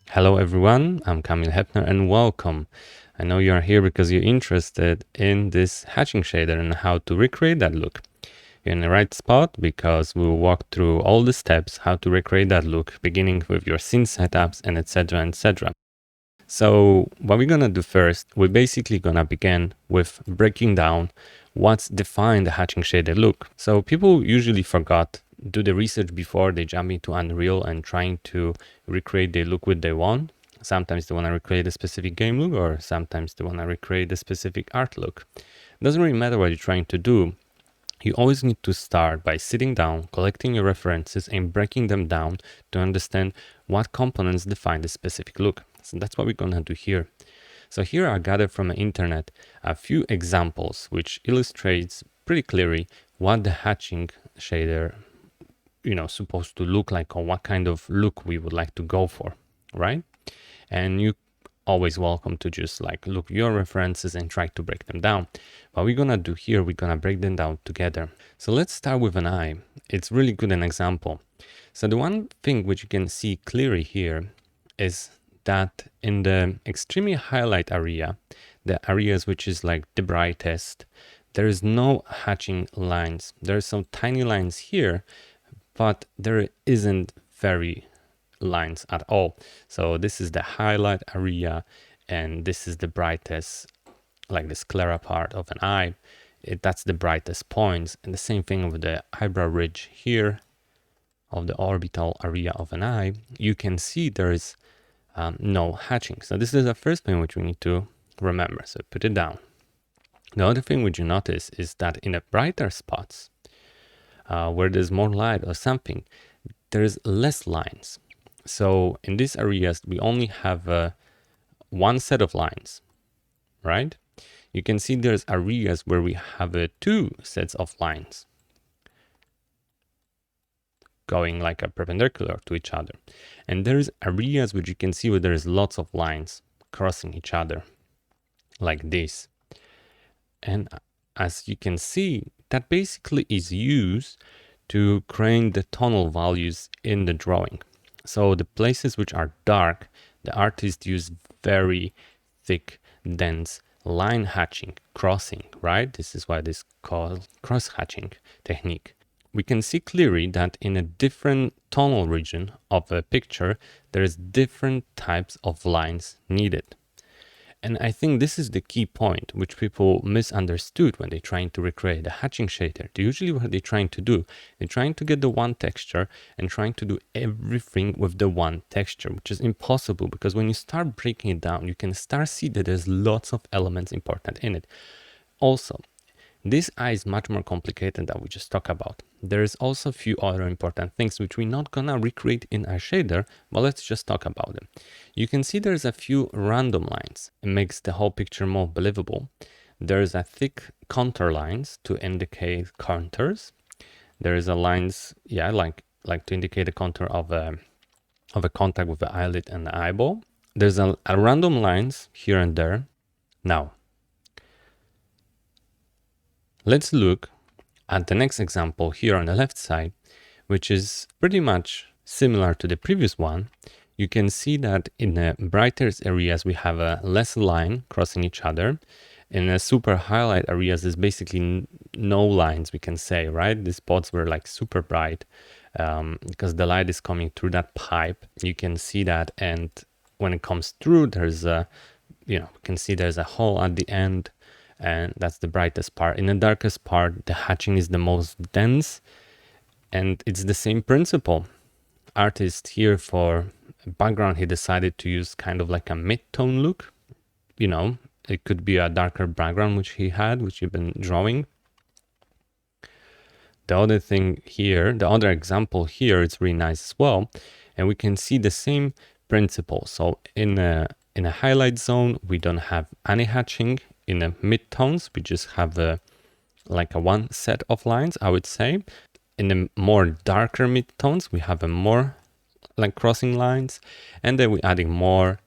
Hello everyone, I'm Kamil Hepner and welcome. I know you are here because you're interested in this hatching shader and how to recreate that look. You're in the right spot because we'll walk through all the steps how to recreate that look, beginning with your scene setups and etc. etc. So what we're gonna do first, we're basically gonna begin with breaking down what's defined the hatching shader look. So people usually do the research before they jump into Unreal and trying to recreate the look what they want. Sometimes they want to recreate a specific game look, or sometimes they want to recreate a specific art look. It doesn't really matter what you're trying to do. You always need to start by sitting down, collecting your references and breaking them down to understand what components define the specific look. So that's what we're gonna do here. So here I gathered from the internet a few examples which illustrates pretty clearly what the hatching shader supposed to look like, or what kind of look we would like to go for, right? And you always welcome to just like look your references and try to break them down. What we're gonna do here, we're gonna break them down together. So let's start with an eye. It's really good an example. So the one thing which you can see clearly here is that in the extremely highlight area, the areas which is like the brightest, there is no hatching lines. There are some tiny lines here, but there isn't very lines at all. So this is the highlight area, and this is the brightest, like the sclera part of an eye. That's the brightest points. And the same thing with the eyebrow ridge here of the orbital area of an eye. You can see there is no hatching. So this is the first thing which we need to remember. So put it down. The other thing which you notice is that in the brighter spots, where there's more light or something, there's less lines. So in these areas, we only have one set of lines, right? You can see there's areas where we have two sets of lines going like a perpendicular to each other. And there's areas which you can see where there's lots of lines crossing each other like this. And as you can see, that basically is used to create the tonal values in the drawing. So the places which are dark, the artist used very thick, dense line hatching, crossing, right? This is why this is called cross hatching technique. We can see clearly that in a different tonal region of a picture, there's different types of lines needed. And I think this is the key point which people misunderstood when they're trying to recreate the hatching shader. Usually what they're trying to do, they're trying to get the one texture and trying to do everything with the one texture, which is impossible, because when you start breaking it down, you can start see that there's lots of elements important in it. Also, this eye is much more complicated than we just talked about. There is also a few other important things which we're not gonna recreate in our shader, but let's just talk about them. You can see there's a few random lines. It makes the whole picture more believable. There's a thick contour lines to indicate contours. There is a lines, like to indicate the contour of a contact with the eyelid and the eyeball. There's a random lines here and there. Now, let's look at the next example here on the left side, which is pretty much similar to the previous one. You can see that in the brighter areas, we have a less line crossing each other. In the super highlight areas, there's basically no lines, we can say, right? The spots were like super bright because the light is coming through that pipe. You can see that. And when it comes through, there's you can see there's a hole at the end. And that's the brightest part. In the darkest part, the hatching is the most dense, and it's the same principle. Artist here for background, he decided to use kind of like a mid-tone look. It could be a darker background which he had, which you've been drawing. The other thing here, the other example here, it's really nice as well, and we can see the same principle. So in a highlight zone, we don't have any hatching. In the mid-tones, we just have a one set of lines, I would say. In the more darker mid-tones, we have a more like crossing lines, and then we're adding more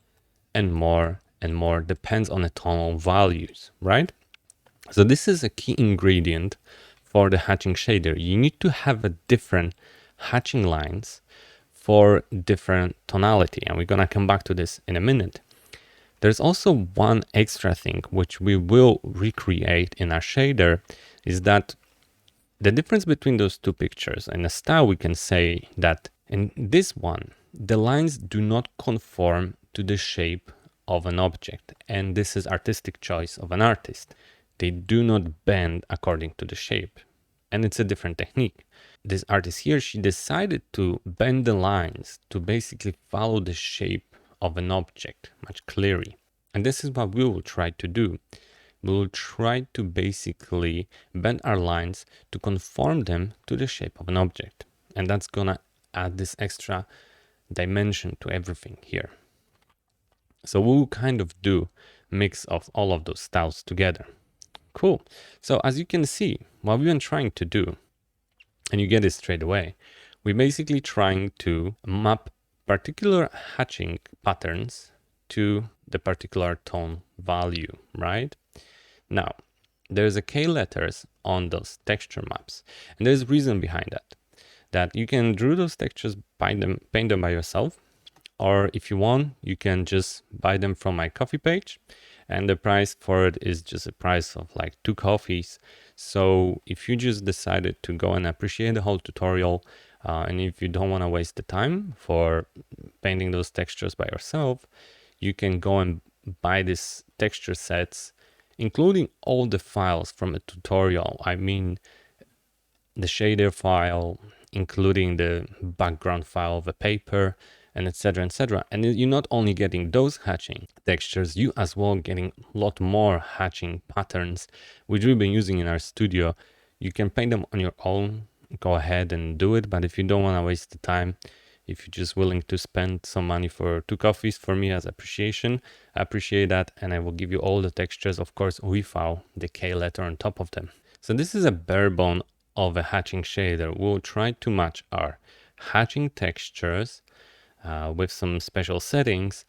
and more and more, depends on the tonal values, right? So this is a key ingredient for the hatching shader. You need to have a different hatching lines for different tonality, and we're gonna come back to this in a minute. There's also one extra thing which we will recreate in our shader, is that the difference between those two pictures and the style, we can say that in this one, the lines do not conform to the shape of an object. And this is artistic choice of an artist. They do not bend according to the shape. And it's a different technique. This artist here, she decided to bend the lines to basically follow the shape of an object much clearly. And this is what we will try to do. We will try to basically bend our lines to conform them to the shape of an object. And that's gonna add this extra dimension to everything here. So we'll kind of do mix of all of those styles together. Cool. So as you can see, what we've been trying to do, and you get it straight away, we're basically trying to map particular hatching patterns to the particular tone value, right? Now, there's a K letters on those texture maps, and there's a reason behind that. That you can draw those textures, paint them by yourself, or if you want, you can just buy them from my coffee page, and the price for it is just a price of like 2 coffees. So if you just decided to go and appreciate the whole tutorial, and if you don't want to waste the time for painting those textures by yourself, you can go and buy these texture sets, including all the files from a tutorial. I mean, the shader file, including the background file of a paper, and etc, etc. And you're not only getting those hatching textures, you as well getting a lot more hatching patterns, which we've been using in our studio. You can paint them on your own, go ahead and do it. But if you don't want to waste the time, if you're just willing to spend some money for 2 coffees for me as appreciation, I appreciate that. And I will give you all the textures, of course, without the K letter on top of them. So this is a bare bone of a hatching shader. We'll try to match our hatching textures with some special settings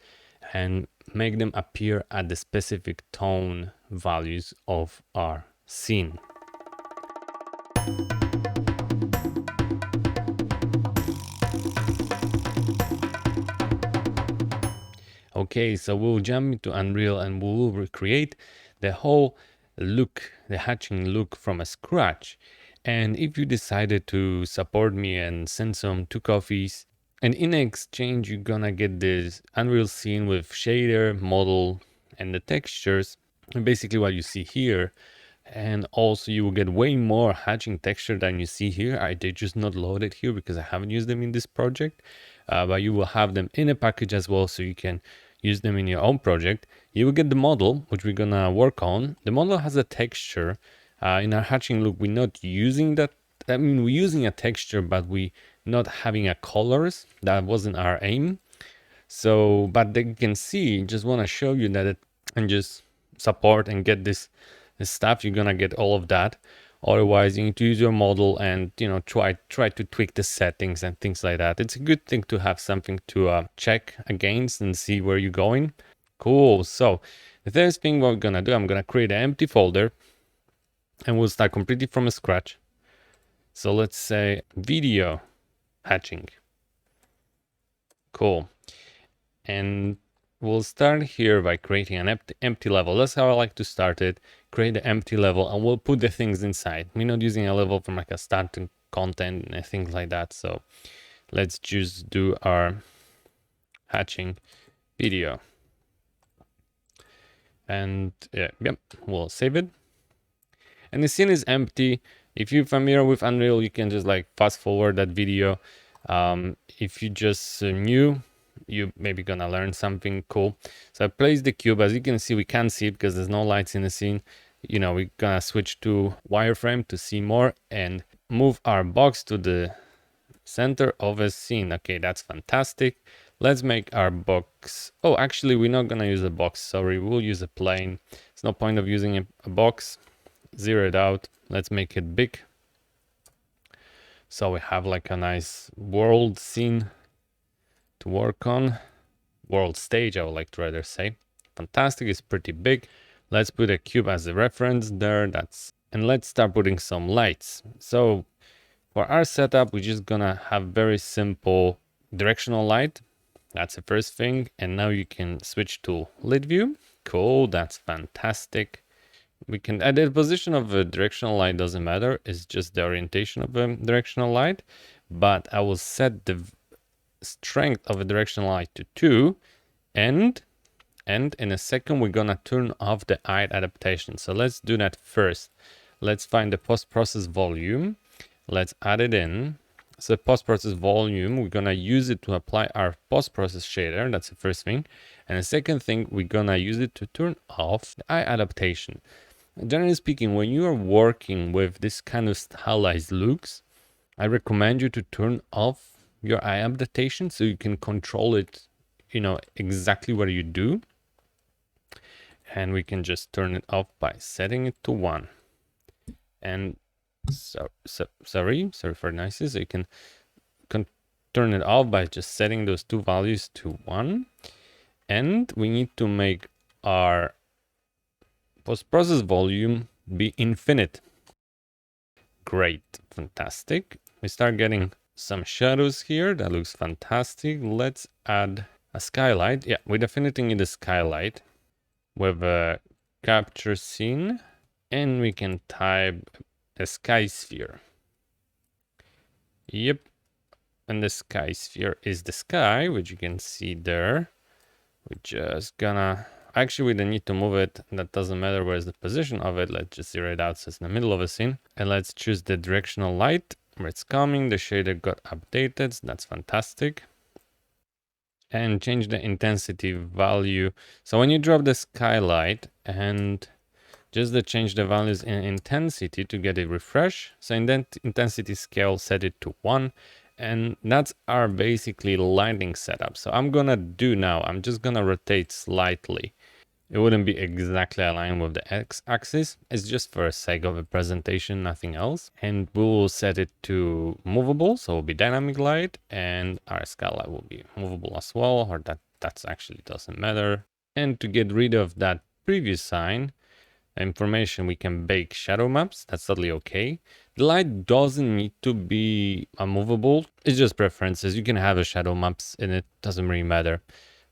and make them appear at the specific tone values of our scene. Okay, so we'll jump into Unreal and we'll recreate the whole look, the hatching look from scratch. And if you decided to support me and send some 2 coffees, and in exchange, you're gonna get this Unreal scene with shader, model, and the textures, and basically what you see here. And also you will get way more hatching texture than you see here. I did just not load it here because I haven't used them in this project, but you will have them in a package as well, so you can use them in your own project. You will get the model, which we're gonna work on. The model has a texture. In our hatching look, we're not using that. I mean, we're using a texture, but we not having a colors. That wasn't our aim. So, but you can see, just want to show you that it, and just support and get this stuff, you're gonna get all of that. Otherwise, you need to use your model and, you know, try to tweak the settings and things like that. It's a good thing to have something to check against and see where you're going. Cool. So the first thing we're gonna do, I'm gonna create an empty folder, and we'll start completely from scratch. So let's say video hatching. Cool. And we'll start here by creating an empty level. That's how I like to start it. Create an empty level and we'll put the things inside. We're not using a level from like a starting content and things like that. So let's just do our hatching video. And yep, we'll save it. And the scene is empty. If you're familiar with Unreal, you can just like fast forward that video. If you just new, you maybe gonna learn something cool. So I placed the cube. As you can see, we can't see it because there's no lights in the scene. You know, we're gonna switch to wireframe to see more and move our box to the center of a scene. Okay, that's fantastic. Let's make our box. Oh, actually, we're not gonna use a box. Sorry, we'll use a plane. There's no point of using a box. Zero it out. Let's make it big. So we have like a nice world scene to work on. World stage, I would like to rather say. Fantastic, it's pretty big. Let's put a cube as a reference there. That's And let's start putting some lights. So for our setup, we're just gonna have very simple directional light. That's the first thing. And now you can switch to lit view. Cool, that's fantastic. We can add the position of a directional light, doesn't matter. It's just the orientation of a directional light. But I will set the strength of a directional light to 2, and in a second we're gonna turn off the eye adaptation. So let's do that first. Let's find the post-process volume. Let's add it in. So post-process volume, we're gonna use it to apply our post-process shader. That's the first thing. And the second thing, we're gonna use it to turn off the eye adaptation. Generally speaking, when you are working with this kind of stylized looks, I recommend you to turn off your eye adaptation so you can control it, exactly what you do. And we can just turn it off by setting it to 1. And sorry for noises. So you can turn it off by just setting those 2 values to 1. And we need to make our post-process volume be infinite. Great, fantastic. We start getting some shadows here. That looks fantastic. Let's add a skylight. Yeah, we definitely need a skylight with a capture scene. And we can type a sky sphere. Yep. And the sky sphere is the sky, which you can see there. We're just gonna, actually we don't need to move it. That doesn't matter where's the position of it. Let's just zero it out so it's in the middle of a scene. And let's choose the directional light where it's coming. The shader got updated. So that's fantastic. And change the intensity value. So when you drop the skylight and just to change the values in intensity to get it refresh. So in that intensity scale, set it to 1. And that's our basically lighting setup. So I'm gonna do now, I'm just gonna rotate slightly. It wouldn't be exactly aligned with the x-axis. It's just for the sake of a presentation, nothing else. And we will set it to movable, so it will be dynamic light, and our skylight will be movable as well, or that's actually doesn't matter. And to get rid of that previous sign, information, we can bake shadow maps. That's totally okay. The light doesn't need to be movable. It's just preferences. You can have a shadow maps and it doesn't really matter.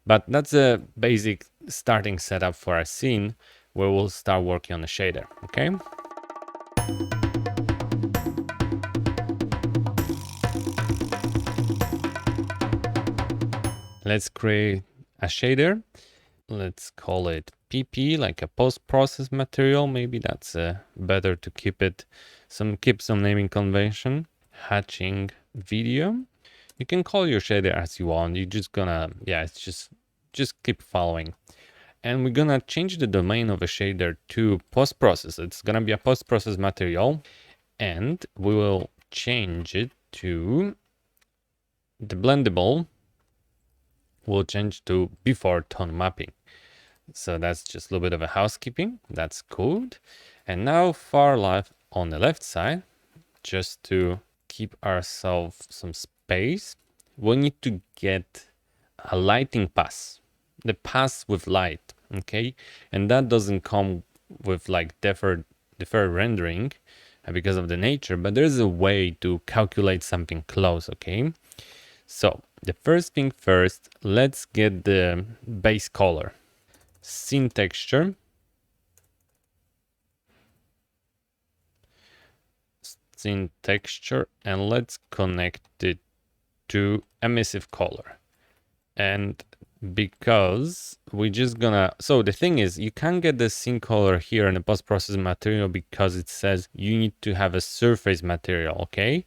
But that's a basic starting setup for our scene where we'll start working on the shader. Okay. Let's create a shader. Let's call it PP, like a post-process material. Maybe that's better to keep some naming convention. Hatching video. You can call your shader as you want. You're just gonna, it's just keep following. And we're gonna change the domain of a shader to post-process. It's gonna be a post-process material, and we will change it to the blendable. We'll change to before tone mapping. So that's just a little bit of a housekeeping. That's cool. And now far left on the left side, just to keep ourselves some space, we need to get a lighting pass, the pass with light, okay? And that doesn't come with like deferred rendering because of the nature, but there's a way to calculate something close, okay? So the first thing first, let's get the base color. Scene texture, and let's connect it to emissive color. And because we're just gonna, so the thing is, you can't get the scene color here in the post-process material because it says you need to have a surface material, okay?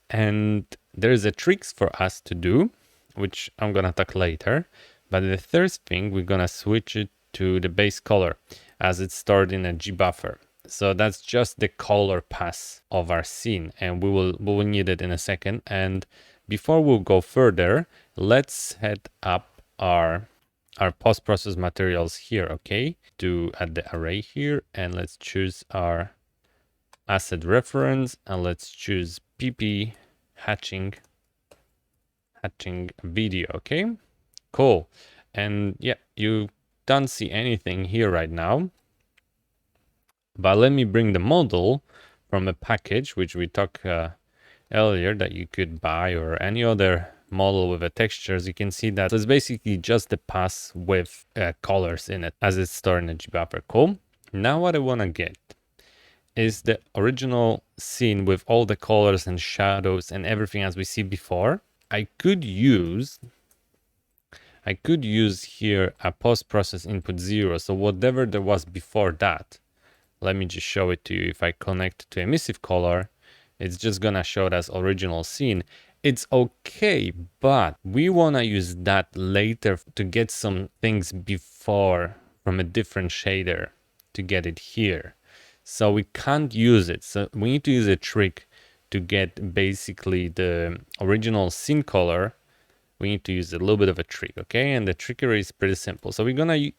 And there's a tricks for us to do, which I'm gonna talk later. But the first thing, we're gonna switch it to the base color as it's stored in a G buffer. So that's just the color pass of our scene, and we will need it in a second. And before we'll go further, let's set up our post-process materials here, okay? To add the array here, and let's choose our asset reference, and let's choose PP hatching video, okay? Cool. And yeah, you don't see anything here right now, But let me bring the model from a package, which we talked earlier, that you could buy, or any other model with the textures. You can see that it's basically just the pass with colors in it as it's stored in a gbuffer. Cool. Now what I want to get is the original scene with all the colors and shadows and everything as we see before. I could use here a post-process input 0. So whatever there was before that, let me just show it to you. If I connect to emissive color, it's just gonna show it as original scene. It's okay, but we wanna use that later to get some things before from a different shader to get it here. So we can't use it. So we need to use a trick to get basically the original scene color. We need to use a little bit of a trick, okay? And the trickery is pretty simple. So we're gonna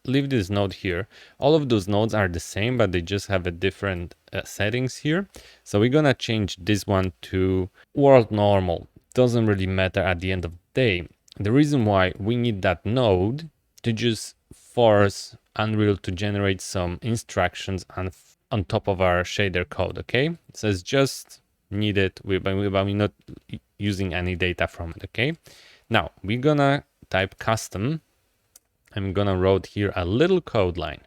leave this node here. All of those nodes are the same, but they just have a different settings here. So we're gonna change this one to world normal. Doesn't really matter at the end of the day. The reason why we need that node to just force Unreal to generate some instructions on top of our shader code, okay? So it's just needed, but we're not using any data from it, okay? Now we're gonna type custom. I'm gonna write here a little code line.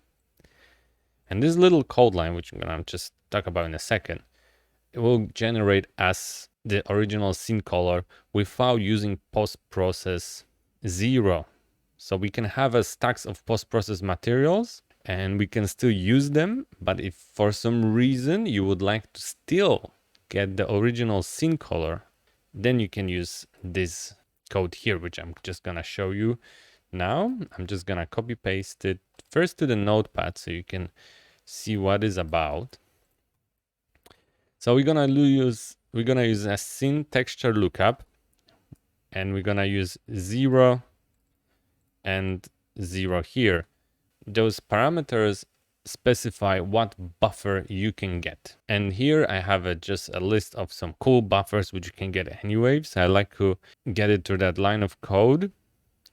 And this little code line, which I'm gonna just talk about in a second, it will generate as the original scene color without using post-process 0. So we can have a stacks of post-process materials and we can still use them. But if for some reason you would like to still get the original scene color, then you can use this code here, which I'm just gonna show you now. I'm just gonna copy paste it first to the notepad so you can see what it's about. So we're gonna use a scene texture lookup, and we're gonna use 0 and 0 here. Those parameters specify what buffer you can get. And here I have just a list of some cool buffers which you can get anyway. So I like to get it through that line of code.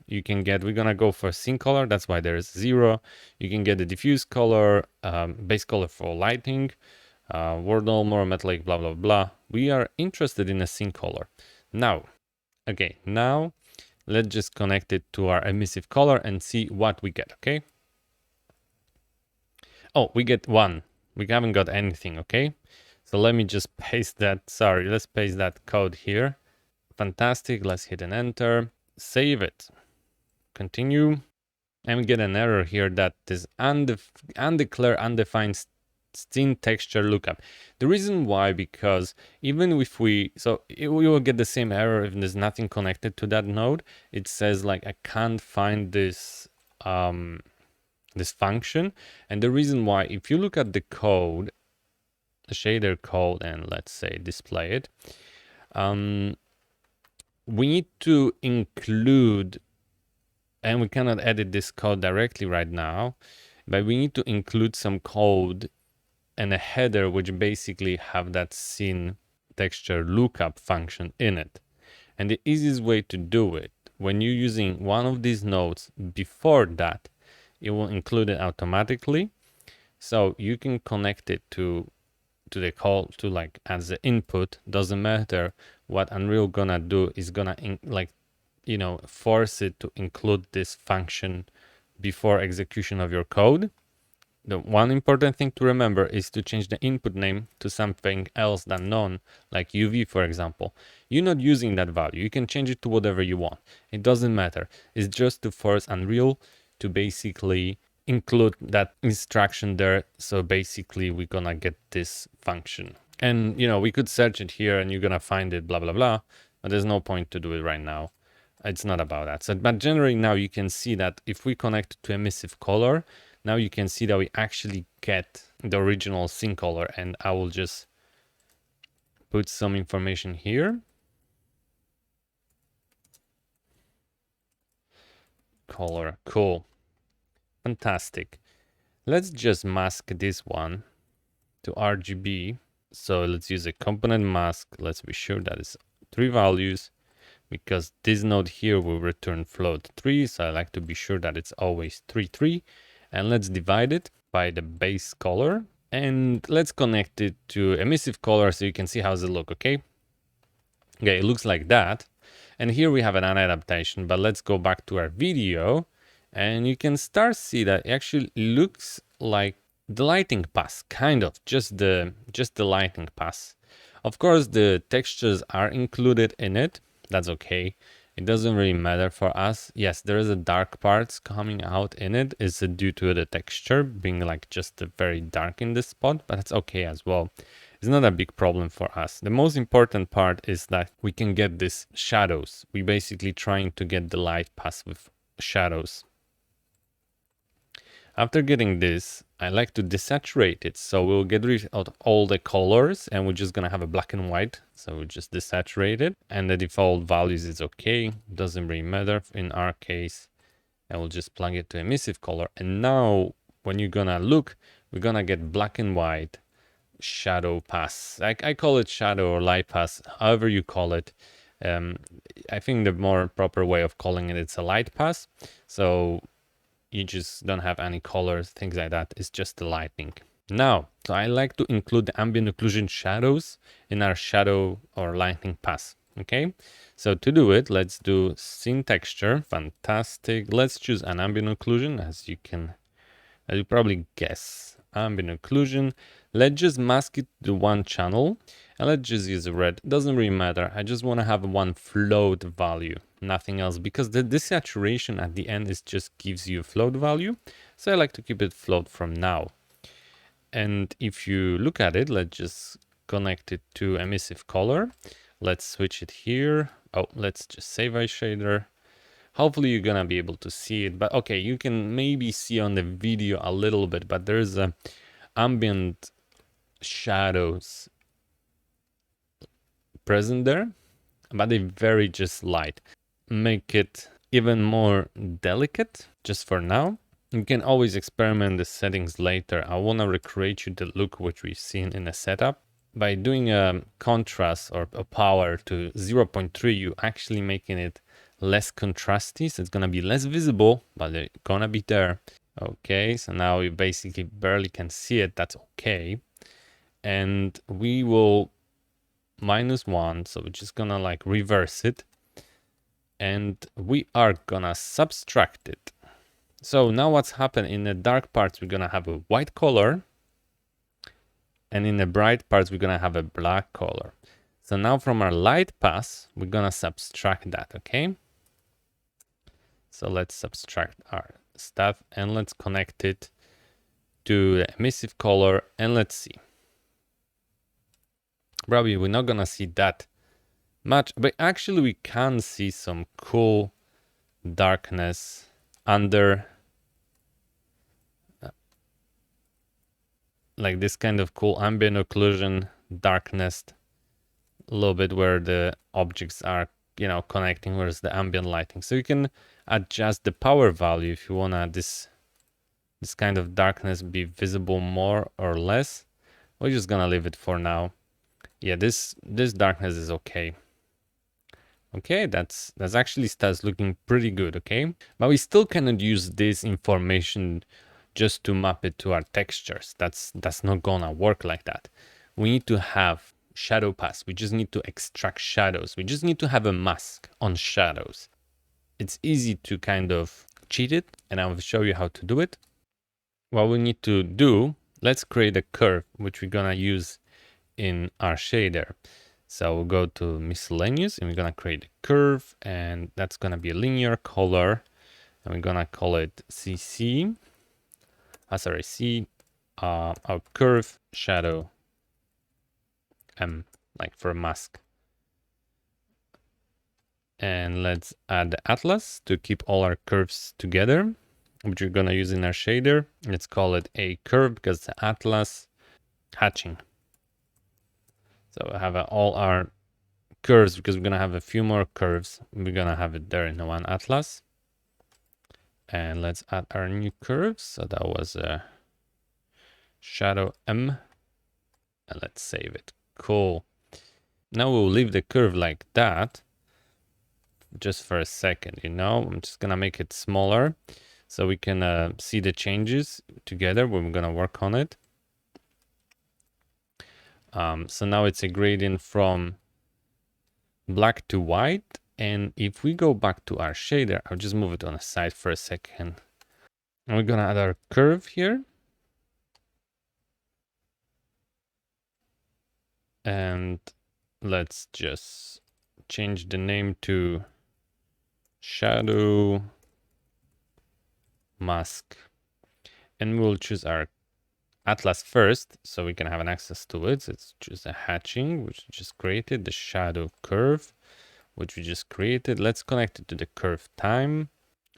You can get, we're gonna go for scene color, that's why there is 0. You can get the diffuse color, base color for lighting, world normal, metallic, blah, blah, blah. We are interested in a scene color. Now let's just connect it to our emissive color and see what we get, okay? Oh, we get 1. We haven't got anything, okay? So let me just paste that, let's paste that code here. Fantastic, let's hit an enter, save it. Continue, and we get an error here that this undeclared undefined scene texture lookup. The reason why, because even if we will get the same error if there's nothing connected to that node. It says like I can't find this this function. And the reason why, if you look at the code, the shader code, and let's say display it, we need to include, and we cannot edit this code directly right now, but we need to include some code and a header which basically have that scene texture lookup function in it. And the easiest way to do it, when you're using one of these nodes before that, it will include it automatically. So you can connect it to the call to like as the input. Doesn't matter what Unreal gonna do, is gonna force it to include this function before execution of your code. The one important thing to remember is to change the input name to something else than none, like UV, for example. You're not using that value. You can change it to whatever you want. It doesn't matter. It's just to force Unreal to basically include that instruction there. So basically we're gonna get this function. And we could search it here and you're gonna find it, blah, blah, blah, but there's no point to do it right now. It's not about that. So, but generally now you can see that if we connect to emissive color, now you can see that we actually get the original scene color. And I will just put some information here. Color, cool. Fantastic. Let's just mask this one to RGB. So let's use a component mask. Let's be sure that it's 3 values, because this node here will return float 3. So I like to be sure that it's always 3, 3. And let's divide it by the base color. And let's connect it to emissive color so you can see how's it look, okay? Okay, it looks like that. And here we have an adaptation, but let's go back to our video and you can start see that it actually looks like the lighting pass, kind of, just the lighting pass. Of course, the textures are included in it. That's okay. It doesn't really matter for us. Yes, there is a dark parts coming out in it. It's due to the texture being like just very dark in this spot, but it's okay as well. It's not a big problem for us. The most important part is that we can get these shadows. We basically trying to get the light pass with shadows. After getting this, I like to desaturate it. So we'll get rid of all the colors and we're just gonna have a black and white. So we just desaturate it and the default values is okay. Doesn't really matter in our case. And we'll just plug it to emissive color. And now when you're gonna look, we're gonna get black and white shadow pass. I call it shadow or light pass, however you call it. I think the more proper way of calling it, it's a light pass. So you just don't have any colors, things like that. It's just the lighting. Now, so I like to include the ambient occlusion shadows in our shadow or lighting pass. Okay, so to do it, let's do scene texture. Fantastic. Let's choose an ambient occlusion, as you probably guess, ambient occlusion. Let's just mask it to one channel and let's just use red. It doesn't really matter. I just want to have one float value, nothing else, because the desaturation at the end is just gives you a float value. So I like to keep it float from now. And if you look at it, let's just connect it to emissive color. Let's switch it here. Oh, let's just save a shader. Hopefully you're gonna be able to see it, but okay, you can maybe see on the video a little bit, but there's a ambient shadows present there, but they're very just light. Make it even more delicate just for now. You can always experiment the settings later. I want to recreate you the look which we've seen in the setup. By doing a contrast or a power to 0.3, you actually making it less contrasty, so it's gonna be less visible, but they're gonna be there. Okay, so now you basically barely can see it. That's okay. And we will -1, so we're just gonna like reverse it and we are gonna subtract it. So now what's happened in the dark parts, we're gonna have a white color, and in the bright parts we're gonna have a black color. So now from our light pass we're gonna subtract that. Okay, so let's subtract our stuff and let's connect it to the emissive color and let's see. Probably we're not gonna see that much, but actually we can see some cool darkness under, like this kind of cool ambient occlusion darkness, a little bit where the objects are, you know, connecting, where's the ambient lighting. So you can adjust the power value if you wanna this kind of darkness be visible more or less. We're just gonna leave it for now. Yeah, this darkness is okay. Okay, that's actually starts looking pretty good. Okay, but we still cannot use this information just to map it to our textures. That's not gonna work like that. We need to have shadow pass. We just need to extract shadows. We just need to have a mask on shadows. It's easy to kind of cheat it, and I will show you how to do it. What we need to do, let's create a curve which we're gonna use in our shader. So we'll go to miscellaneous and we're gonna create a curve, and that's gonna be a linear color, and we're gonna call it CC. C, our curve shadow M, like for a mask. And let's add the atlas to keep all our curves together, which we're gonna use in our shader. Let's call it a curve because it's the atlas hatching. So we have all our curves because we're gonna have a few more curves. We're gonna have it there in the one atlas. And let's add our new curves. So that was a shadow M. And let's save it. Cool. Now we'll leave the curve like that just for a second, you know. I'm just gonna make it smaller so we can see the changes together when we're gonna work on it. So now it's a gradient from black to white. And if we go back to our shader, I'll just move it on the side for a second. And we're gonna add our curve here. And let's just change the name to shadow mask. And we'll choose our atlas first, so we can have an access to it. So it's just a hatching, which we just created, the shadow curve, which we just created. Let's connect it to the curve time,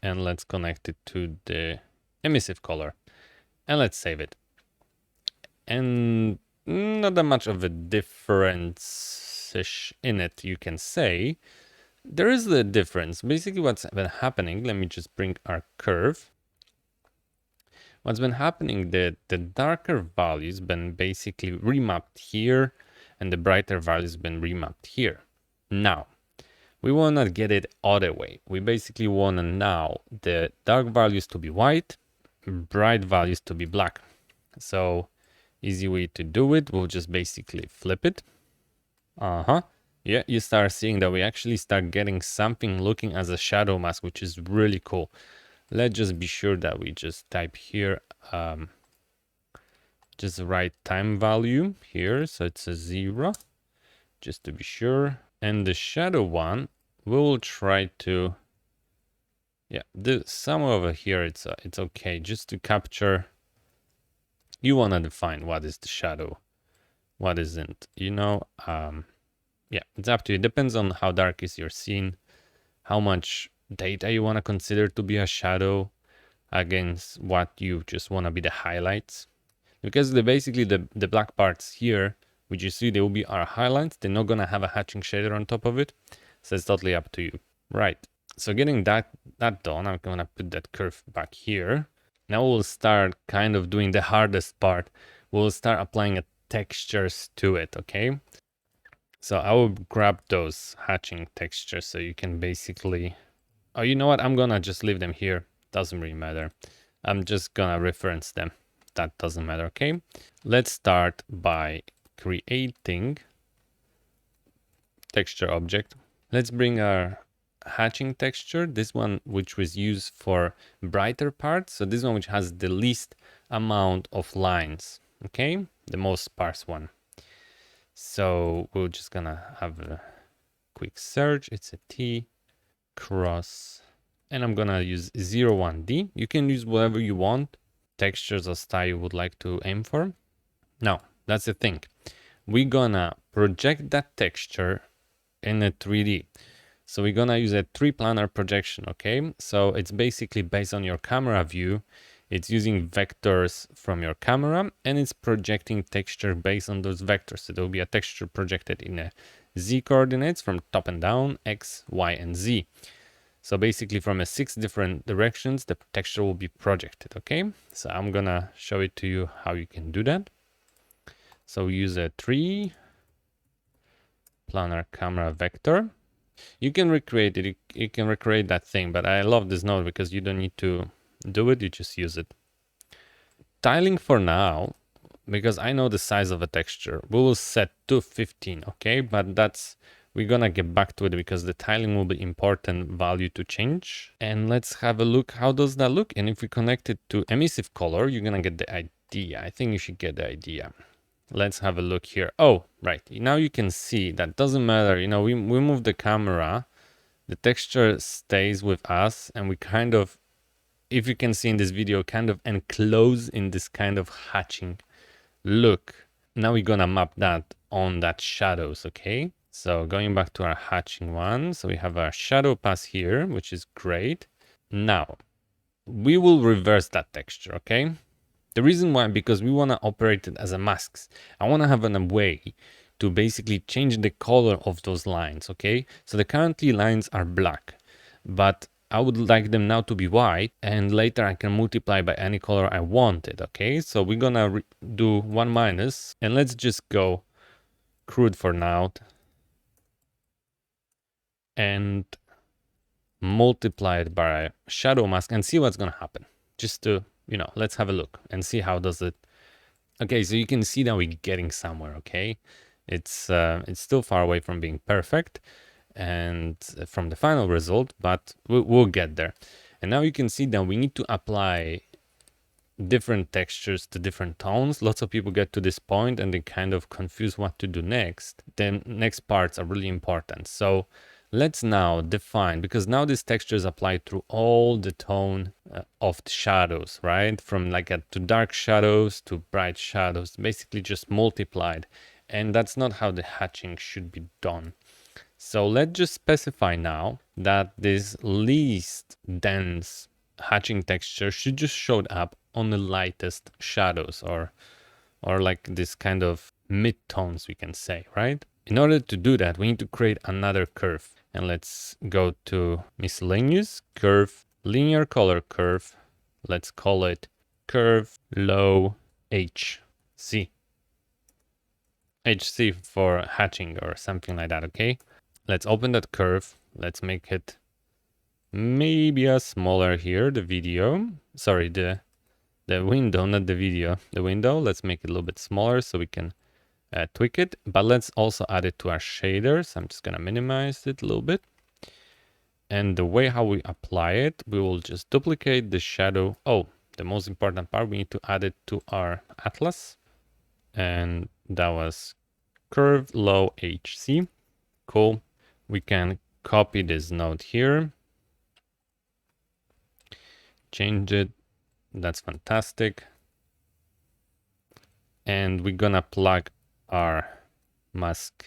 and let's connect it to the emissive color, and let's save it. And not that much of a difference in it, you can say. There is a difference. Basically, what's been happening, let me just bring our curve. What's been happening, the darker values been basically remapped here, and the brighter values been remapped here. Now, we want to get it other way. We basically want to now the dark values to be white, bright values to be black. So, easy way to do it, we'll just basically flip it. Yeah, you start seeing that we actually start getting something looking as a shadow mask, which is really cool. Let's just be sure that we just type here just the right time value here, so it's a 0, just to be sure. And the shadow one, we will try to, yeah, do some over here. It's okay, just to capture. You want to define what is the shadow, what isn't. You know, yeah, it's up to you. It depends on how dark is your scene, how much data you want to consider to be a shadow against what you just want to be the highlights. Because basically the black parts here, which you see, they will be our highlights. They're not going to have a hatching shader on top of it. So it's totally up to you. Right. So getting that done, I'm going to put that curve back here. Now we'll start kind of doing the hardest part. We'll start applying textures to it, okay? So I will grab those hatching textures so you can basically... Oh, you know what? I'm going to just leave them here. Doesn't really matter. I'm just going to reference them. That doesn't matter, okay? Let's start by creating texture object. Let's bring our hatching texture, this one which was used for brighter parts. So this one which has the least amount of lines, okay? The most sparse one. So we're just gonna have a quick search. It's a T cross, and I'm gonna use 01D. You can use whatever you want, textures or style you would like to aim for. Now, that's the thing. We're gonna project that texture in a 3D. So we're gonna use a 3-planar projection, okay? So it's basically based on your camera view. It's using vectors from your camera, and it's projecting texture based on those vectors. So there will be a texture projected in a Z coordinates from top and down, X, Y, and Z. So basically from 6 different directions, the texture will be projected, okay? So I'm gonna show it to you how you can do that. So we use a 3-planar camera vector. You can recreate it, you can recreate that thing, but I love this node because you don't need to do it, you just use it. Tiling for now, because I know the size of a texture, we will set to 15, okay? But we're gonna get back to it because the tiling will be important value to change. And let's have a look, how does that look? And if we connect it to emissive color, you're gonna get the idea. I think you should get the idea. Let's have a look here. Oh, right. Now you can see that doesn't matter. You know, we move the camera, the texture stays with us, and we kind of, if you can see in this video, kind of enclose in this kind of hatching look. Now we're gonna map that on that shadows, okay? So going back to our hatching one, so we have our shadow pass here, which is great. Now, we will reverse that texture, okay? The reason why, because we want to operate it as a masks. I want to have a way to basically change the color of those lines, okay? So the currently lines are black, but I would like them now to be white, and later I can multiply by any color I wanted, okay? So we're gonna do 1 minus, and let's just go crude for now. And multiply it by shadow mask and see what's gonna happen. Just to, you know, let's have a look and see how does it Okay, so you can see that we're getting somewhere, okay? It's still far away from being perfect and from the final result, but we'll get there. And now you can see that we need to apply different textures to different tones. Lots of people get to this point and they kind of confuse what to do next. The next parts are really important. So let's now define, because now this texture is applied through all the tone of the shadows, right? From like to dark shadows to bright shadows, basically just multiplied. And that's not how the hatching should be done. So let's just specify now that this least dense hatching texture should just show up on the lightest shadows, or like this kind of mid-tones, we can say, right? In order to do that, we need to create another curve. And let's go to miscellaneous curve, linear color curve. Let's call it curve low HC. HC for hatching or something like that, okay? Let's open that curve. Let's make it maybe a smaller here, the video. Sorry, the window, not the video. The window, let's make it a little bit smaller so we can tweak it. But let's also add it to our shaders. I'm just gonna minimize it a little bit. And the way how we apply it, we will just duplicate the shadow. Oh, the most important part, we need to add it to our atlas. And that was curve low HC. Cool. We can copy this node here, change it. That's fantastic. And we're gonna plug our mask,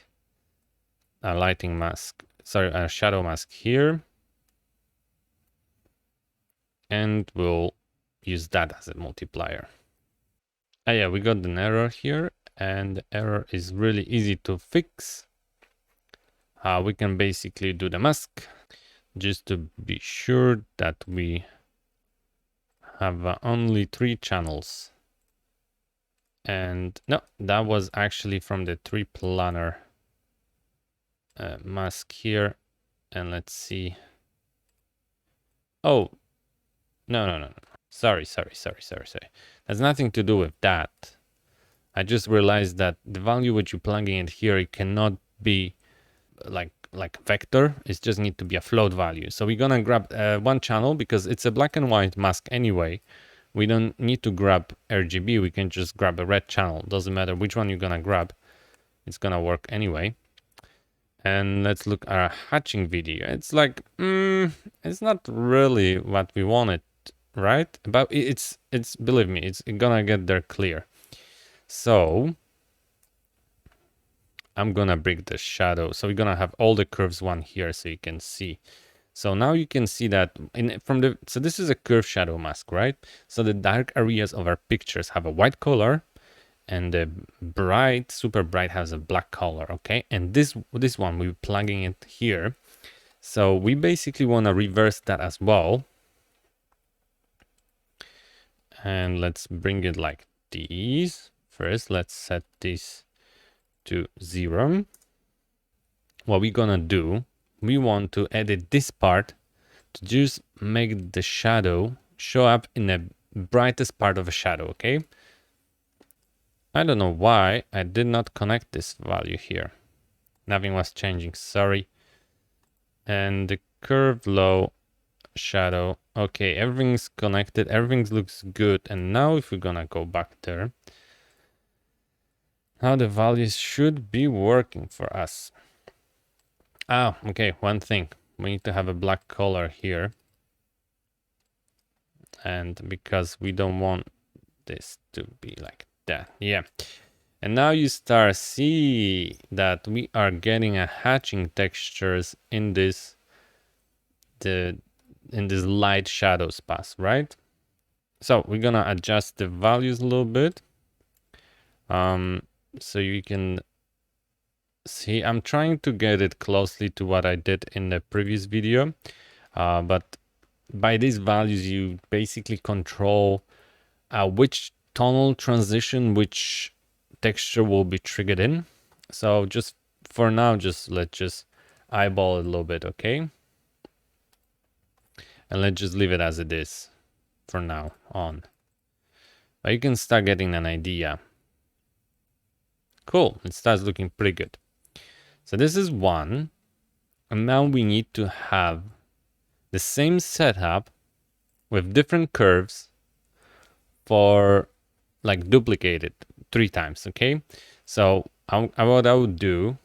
our lighting mask, sorry, our shadow mask here. And we'll use that as a multiplier. Ah, yeah, we got an error here, and the error is really easy to fix. We can basically do the mask just to be sure that we have only 3 channels. And no, that was actually from the 3 planar mask here. And let's see. Oh, no. Sorry. Has nothing to do with that. I just realized that the value which you're plugging in here, it cannot be like vector. It just need to be a float value. So we're gonna grab one channel because it's a black and white mask anyway. We don't need to grab RGB. We can just grab a red channel. Doesn't matter which one you're gonna grab. It's gonna work anyway. And let's look at our hatching video. It's like, it's not really what we wanted, right? But it's believe me, it's gonna get there clear. So I'm gonna bring the shadow. So we're gonna have all the curves one here so you can see. So now you can see that so this is a curve shadow mask, right? So the dark areas of our pictures have a white color and the bright, super bright has a black color, okay? And this one, we're plugging it here. So we basically want to reverse that as well. And let's bring it like these. First, let's set this to 0. What we're gonna do, we want to edit this part to just make the shadow show up in the brightest part of a shadow, okay? I don't know why I did not connect this value here. Nothing was changing, sorry. And the curve low shadow. Okay, everything's connected, everything looks good. And now if we're gonna go back there, now the values should be working for us. Ah, okay, one thing. We need to have a black color here. And because we don't want this to be like that. Yeah. And now you start see that we are getting a hatching textures in this light shadows pass, right? So we're gonna adjust the values a little bit. So you can see I'm trying to get it closely to what I did in the previous video. But by these values, you basically control which tonal transition, which texture will be triggered in. So just for now, let's just eyeball it a little bit, okay? And let's just leave it as it is for now on. But you can start getting an idea. Cool, it starts looking pretty good. So this is one, and now we need to have the same setup with different curves for like duplicated 3 times, okay? So what I would do,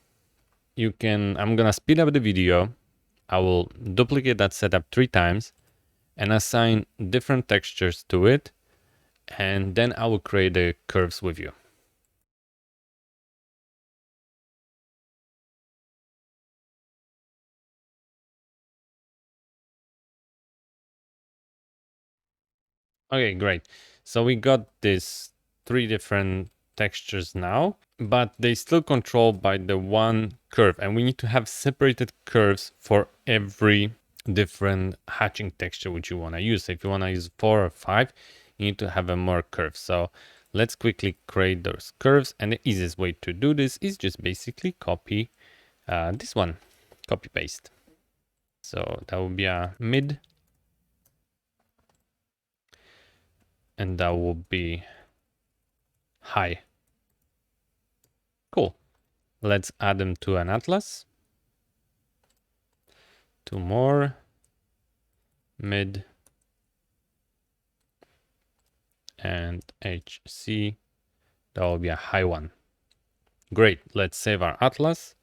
I'm gonna speed up the video. I will duplicate that setup 3 times and assign different textures to it. And then I will create the curves with you. Okay, great. So we got these 3 different textures now, but they still controlled by the one curve, and we need to have separated curves for every different hatching texture which you want to use. So if you want to use 4 or 5, you need to have a more curve. So let's quickly create those curves, and the easiest way to do this is just basically copy this one, copy paste. So that will be a mid, and that will be high. Cool. Let's add them to an atlas. 2 more, mid, and HC. That will be a high one. Great. Let's save our atlas.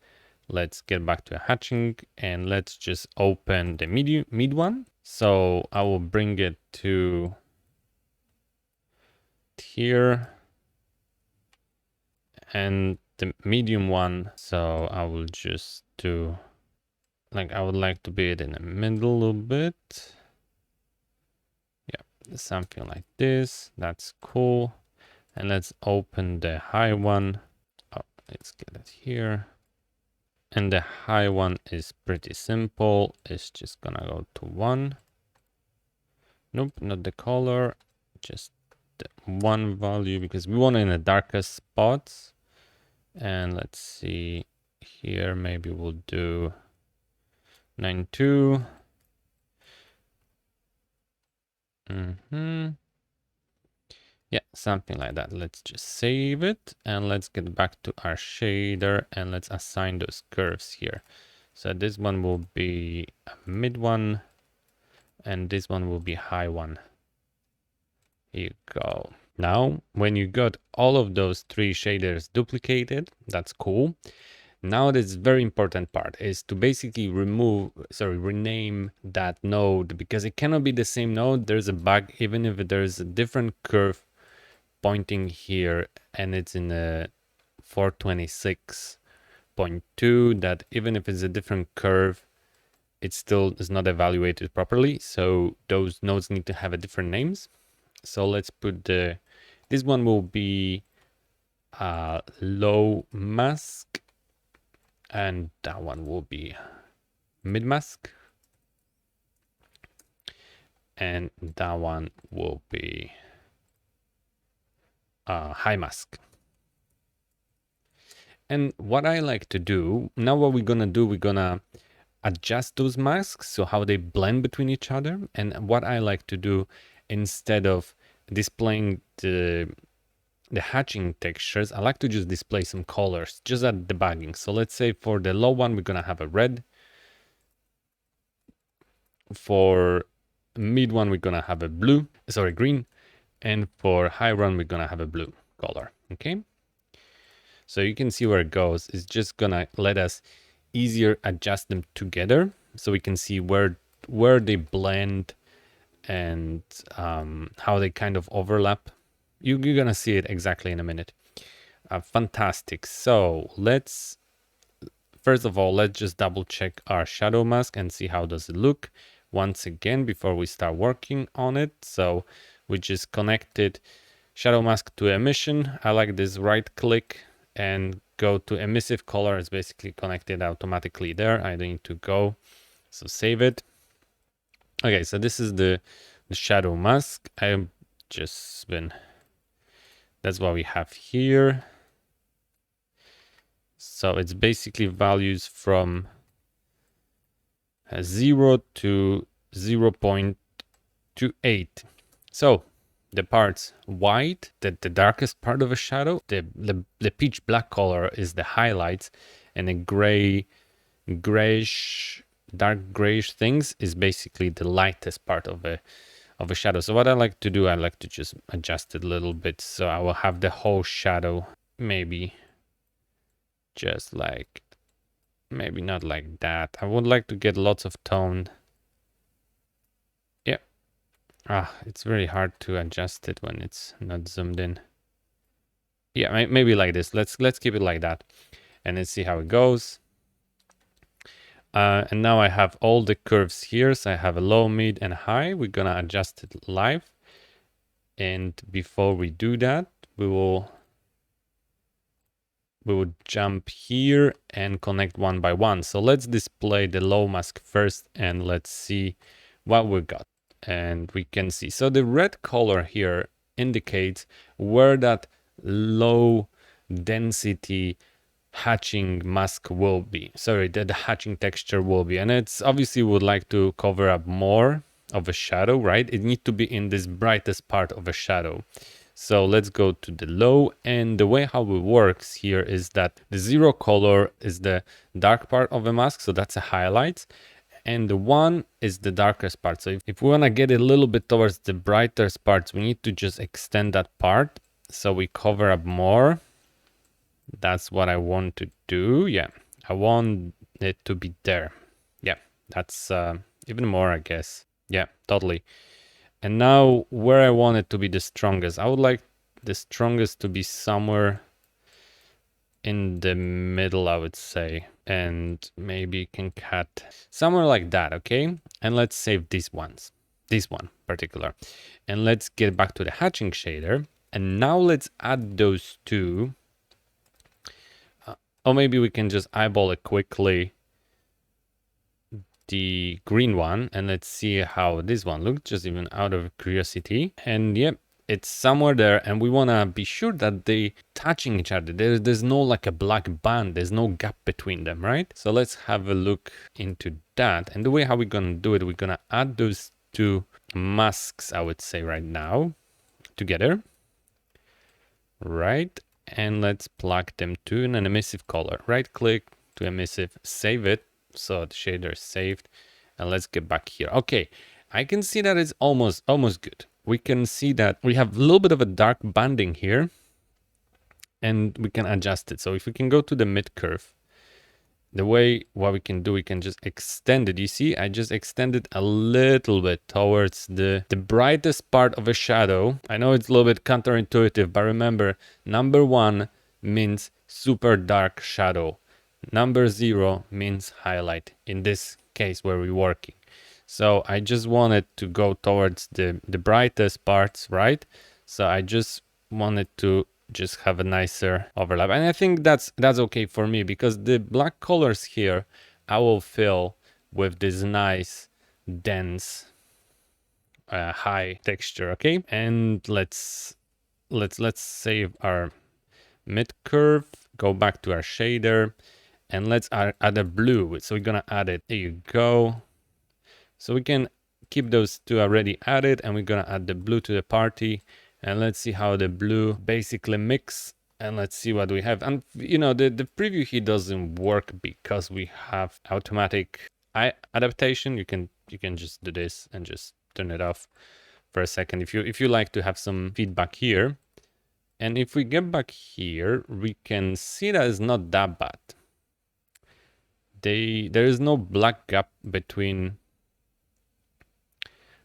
Let's get back to hatching, and let's just open the mid one. So I will bring it to here and the medium one. So I will just do, like, I would like to be it in the middle a little bit. Yeah, something like this. That's cool. And let's open the high one. Oh, let's get it here. And the high one is pretty simple. It's just gonna go to 1. Nope, not the color, just the 1 value, because we want it in the darkest spots. And let's see here, maybe we'll do 92. Yeah, something like that. Let's just save it, and let's get back to our shader, and let's assign those curves here. So this one will be a mid one, and this one will be high one. Here you go. Now, when you got all of those 3 shaders duplicated, that's cool. Now this very important part is to basically rename that node, because it cannot be the same node. There's a bug, even if there's a different curve pointing here and it's in a 426.2, that even if it's a different curve, it still is not evaluated properly. So those nodes need to have a different names. So let's put this one will be low mask, and that one will be mid mask, and that one will be high mask. And what I like to do now, what we're gonna do, we're gonna adjust those masks so how they blend between each other. And what I like to do, instead of displaying the hatching textures, I like to just display some colors just at debugging. So let's say for the low one, we're gonna have a red. For mid one, we're gonna have a green. And for high one, we're gonna have a blue color. Okay. So you can see where it goes. It's just gonna let us easier adjust them together, so we can see where they blend and how they kind of overlap. You're gonna see it exactly in a minute. Fantastic. So first of all, let's just double check our shadow mask and see how does it look once again before we start working on it. So we just connected shadow mask to emission. I like this right click and go to emissive color. It's basically connected automatically there. I don't need to go. So save it. Okay, so this is the shadow mask. I've just been, that's what we have here. So it's basically values from 0 to 0.28. So the parts white, the darkest part of a shadow. The pitch black color is the highlights, and a grayish, dark grayish things is basically the lightest part of a shadow. So what I like to do, I like to just adjust it a little bit. So I will have the whole shadow, maybe just like, maybe not like that. I would like to get lots of tone. Yeah. It's very hard to adjust it when it's not zoomed in. Yeah, maybe like this. Let's keep it like that, and let's see how it goes. And now I have all the curves here. So I have a low, mid, and high. We're gonna adjust it live. And before we do that, we will jump here and connect one by one. So let's display the low mask first, and let's see what we got. And we can see, so the red color here indicates where that low density hatching mask will be. Sorry, the hatching texture will be. And it's obviously would like to cover up more of a shadow, right? It needs to be in this brightest part of a shadow. So let's go to the low, and the way how it works here is that the 0 color is the dark part of the mask, so that's a highlight, and the 1 is the darkest part. So if we want to get a little bit towards the brightest parts, we need to just extend that part so we cover up more. That's what I want to do. Yeah, I want it to be there. Yeah, that's even more, I guess. Yeah, totally. And now where I want it to be the strongest, I would like the strongest to be somewhere in the middle, I would say. And maybe can cut somewhere like that, okay? And let's save these ones, this one particular. And let's get back to the hatching shader. And now let's add those two. Or maybe we can just eyeball it quickly, the green one, and let's see how this one looks, just even out of curiosity. And yep, it's somewhere there, and we want to be sure that they touching each other. There's no like a black band, there's no gap between them, right? So let's have a look into that. And the way how we're gonna do it, we're gonna add those two masks, I would say right now, together, right? And let's plug them to an emissive color. Right click to emissive, save it. So the shader is saved, and let's get back here. Okay, I can see that it's almost good. We can see that we have a little bit of a dark banding here, and we can adjust it. So if we can go to the mid curve, the way what we can do, we can just extend it. You see, I just extended a little bit towards the brightest part of a shadow. I know it's a little bit counterintuitive, but remember, number 1 means super dark shadow. Number 0 means highlight in this case where we're working. So I just wanted to go towards the brightest parts, right? So I just wanted to just have a nicer overlap. And I think that's okay for me, because the black colors here, I will fill with this nice, dense, high texture, okay? And let's save our mid curve, go back to our shader, and let's add a blue. So we're gonna add it. There you go. So we can keep those two already added, and we're gonna add the blue to the party. And let's see how the blue basically mix. And let's see what we have. And you know, the preview here doesn't work because we have automatic adaptation. You can just do this and just turn it off for a second if you like to have some feedback here. And if we get back here, we can see that it's not that bad. There is no black gap between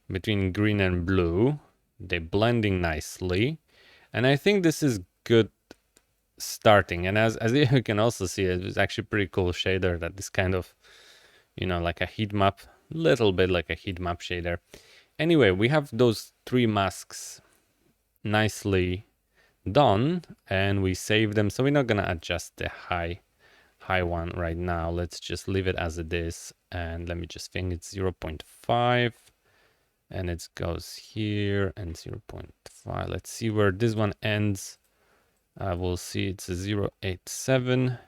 green and blue. They're blending nicely, and I think this is good starting. And as you can also see, it's actually pretty cool shader that is kind of, you know, like a heat map, little bit like a heat map shader. Anyway, we have those 3 masks nicely done, and we save them. So we're not gonna adjust the high one right now. Let's just leave it as it is, and let me just think it's 0.5, and it goes here, and 0.5. Let's see where this one ends. We'll see it's a 0.87,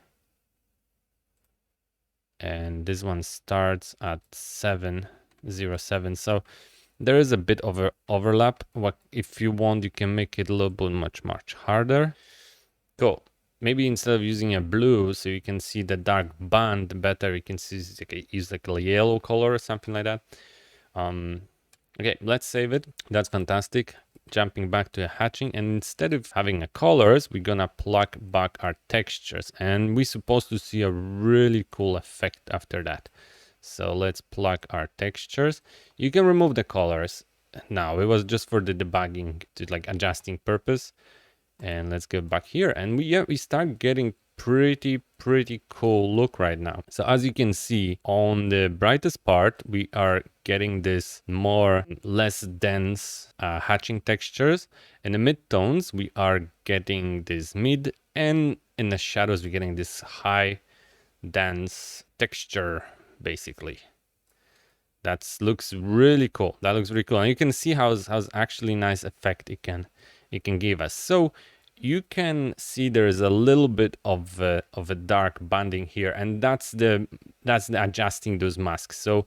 and this one starts at 7.07. So There is a bit of an overlap. What if you want, you can make it a little bit much harder. Cool. Maybe instead of using a blue, so you can see the dark band better, you can see use like a yellow color or something like that. Okay, let's save it. That's fantastic. Jumping back to a hatching, and instead of having a colors, we're gonna plug back our textures, and we're supposed to see a really cool effect after that. So let's plug our textures. You can remove the colors now. It was just for the debugging, to like adjusting purpose. And let's go back here, and we start getting pretty cool look right now. So as you can see, on the brightest part, we are getting this less dense hatching textures. In the mid-tones, we are getting this mid, and in the shadows, we're getting this high dense texture, basically. That looks really cool. That looks really cool, and you can see how's actually nice effect it can give us. So you can see there is a little bit of a dark banding here, and that's the adjusting those masks. So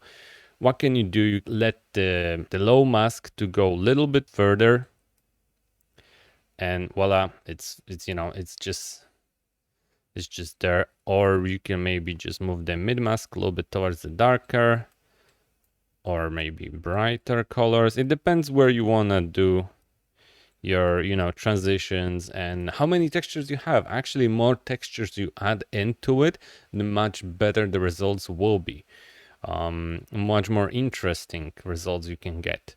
what can you do? You let the low mask to go a little bit further, and voila, it's you know, it's just there. Or you can maybe just move the mid mask a little bit towards the darker, or maybe brighter colors. It depends where you want to do your, you know, transitions and how many textures you have. Actually, more textures you add into it, the much better the results will be. Much more interesting results you can get.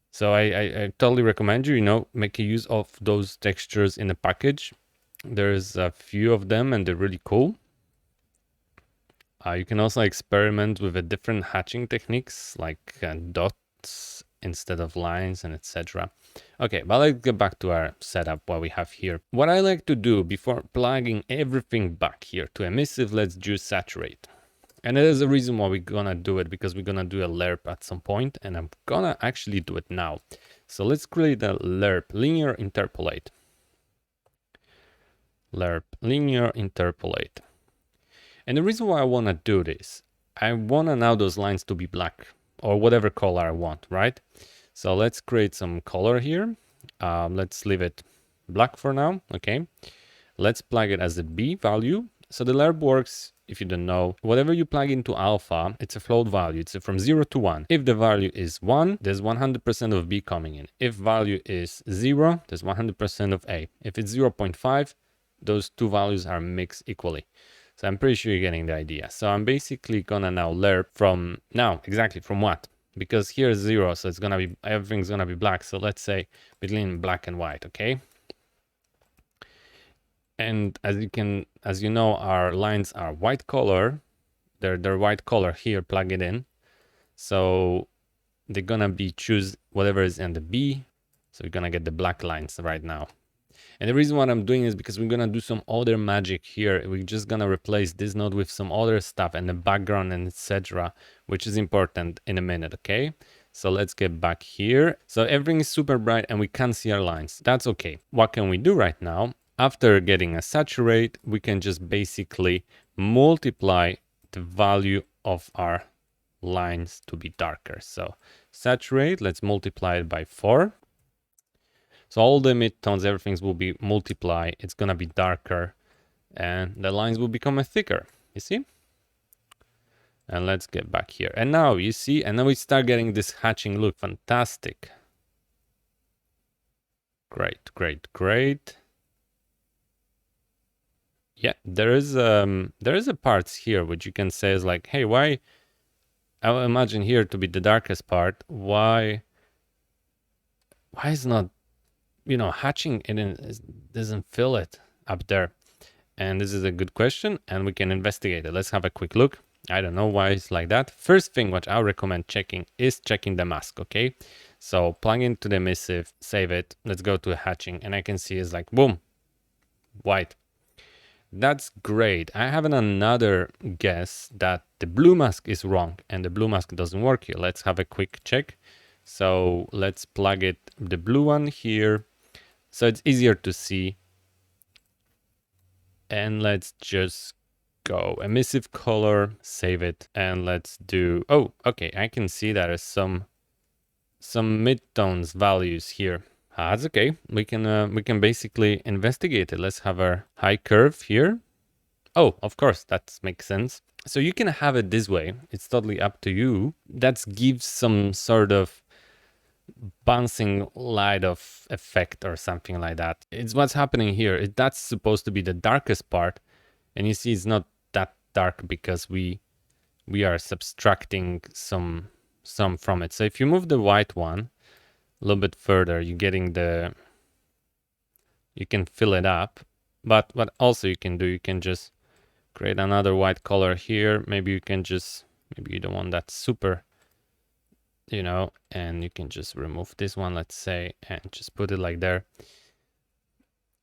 So I totally recommend you, you know, make a use of those textures in a package. There's a few of them and they're really cool. You can also experiment with a different hatching techniques like dots instead of lines and etc. Okay, but let's get back to our setup, what we have here. What I like to do before plugging everything back here to emissive, let's do saturate. And there's a reason why we're gonna do it, because we're gonna do a lerp at some point, and I'm gonna actually do it now. So let's create a lerp, linear interpolate. Lerp, linear interpolate. And the reason why I want to do this, I want now those lines to be black or whatever color I want, right? So let's create some color here. Let's leave it black for now. Okay. Let's plug it as a B value. So the lerp works, if you don't know, whatever you plug into alpha, it's a float value. It's from 0 to 1. If the value is 1, there's 100% of B coming in. If value is 0, there's 100% of A. If it's 0.5, those two values are mixed equally. So I'm pretty sure you're getting the idea. So I'm basically gonna now lerp from exactly from what? Because here is 0, so it's gonna be, everything's gonna be black. So let's say between black and white, okay? And as you know, our lines are white color. They're white color here, plug it in. So they're gonna be choose whatever is in the B. So we're gonna get the black lines right now. And the reason what I'm doing is because we're gonna do some other magic here. We're just gonna replace this node with some other stuff and the background and etc., which is important in a minute, okay? So let's get back here. So everything is super bright and we can't see our lines. That's okay. What can we do right now? After getting a saturate, we can just basically multiply the value of our lines to be darker. So saturate, let's multiply it by 4. So all the midtones, everything will be multiply. It's gonna be darker and the lines will become thicker, you see? And let's get back here. And now you see, and now we start getting this hatching look. Fantastic. Great, great, great. Yeah, there is a parts here which you can say is like, hey, why? I will imagine here to be the darkest part. Why is not, you know, hatching it doesn't fill it up there? And this is a good question and we can investigate it. Let's have a quick look. I don't know why it's like that. First thing what I recommend checking is checking the mask, okay? So plug into the emissive, save it. Let's go to hatching and I can see it's like, boom, white. That's great. I have another guess that the blue mask is wrong and the blue mask doesn't work here. Let's have a quick check. So let's plug it, the blue one here. So it's easier to see. And let's just go emissive color, save it. And let's do, oh, okay. I can see that there's some some midtones values here. That's okay. We can basically investigate it. Let's have our high curve here. Oh, of course, that makes sense. So you can have it this way. It's totally up to you. That gives some sort of bouncing light of effect or something like that. It's what's happening here. That's supposed to be the darkest part, and you see it's not that dark because we are subtracting some from it. So if you move the white one a little bit further, you're getting you can fill it up. But what also you can do, you can just create another white color here. Maybe you don't want that super, and you can just remove this one, let's say, and just put it like there.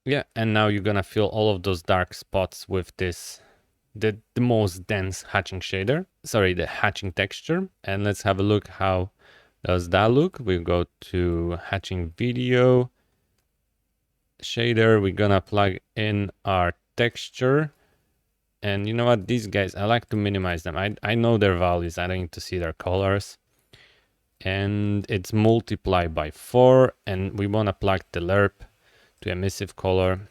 Yeah, and now you're gonna fill all of those dark spots with this, the most dense hatching shader. Sorry, the hatching texture. And let's have a look how does that look. We go to hatching video shader. We're gonna plug in our texture. And you know what, these guys, I like to minimize them. I know their values. I don't need to see their colors. And it's multiplied by 4. And we want to plug the lerp to emissive color.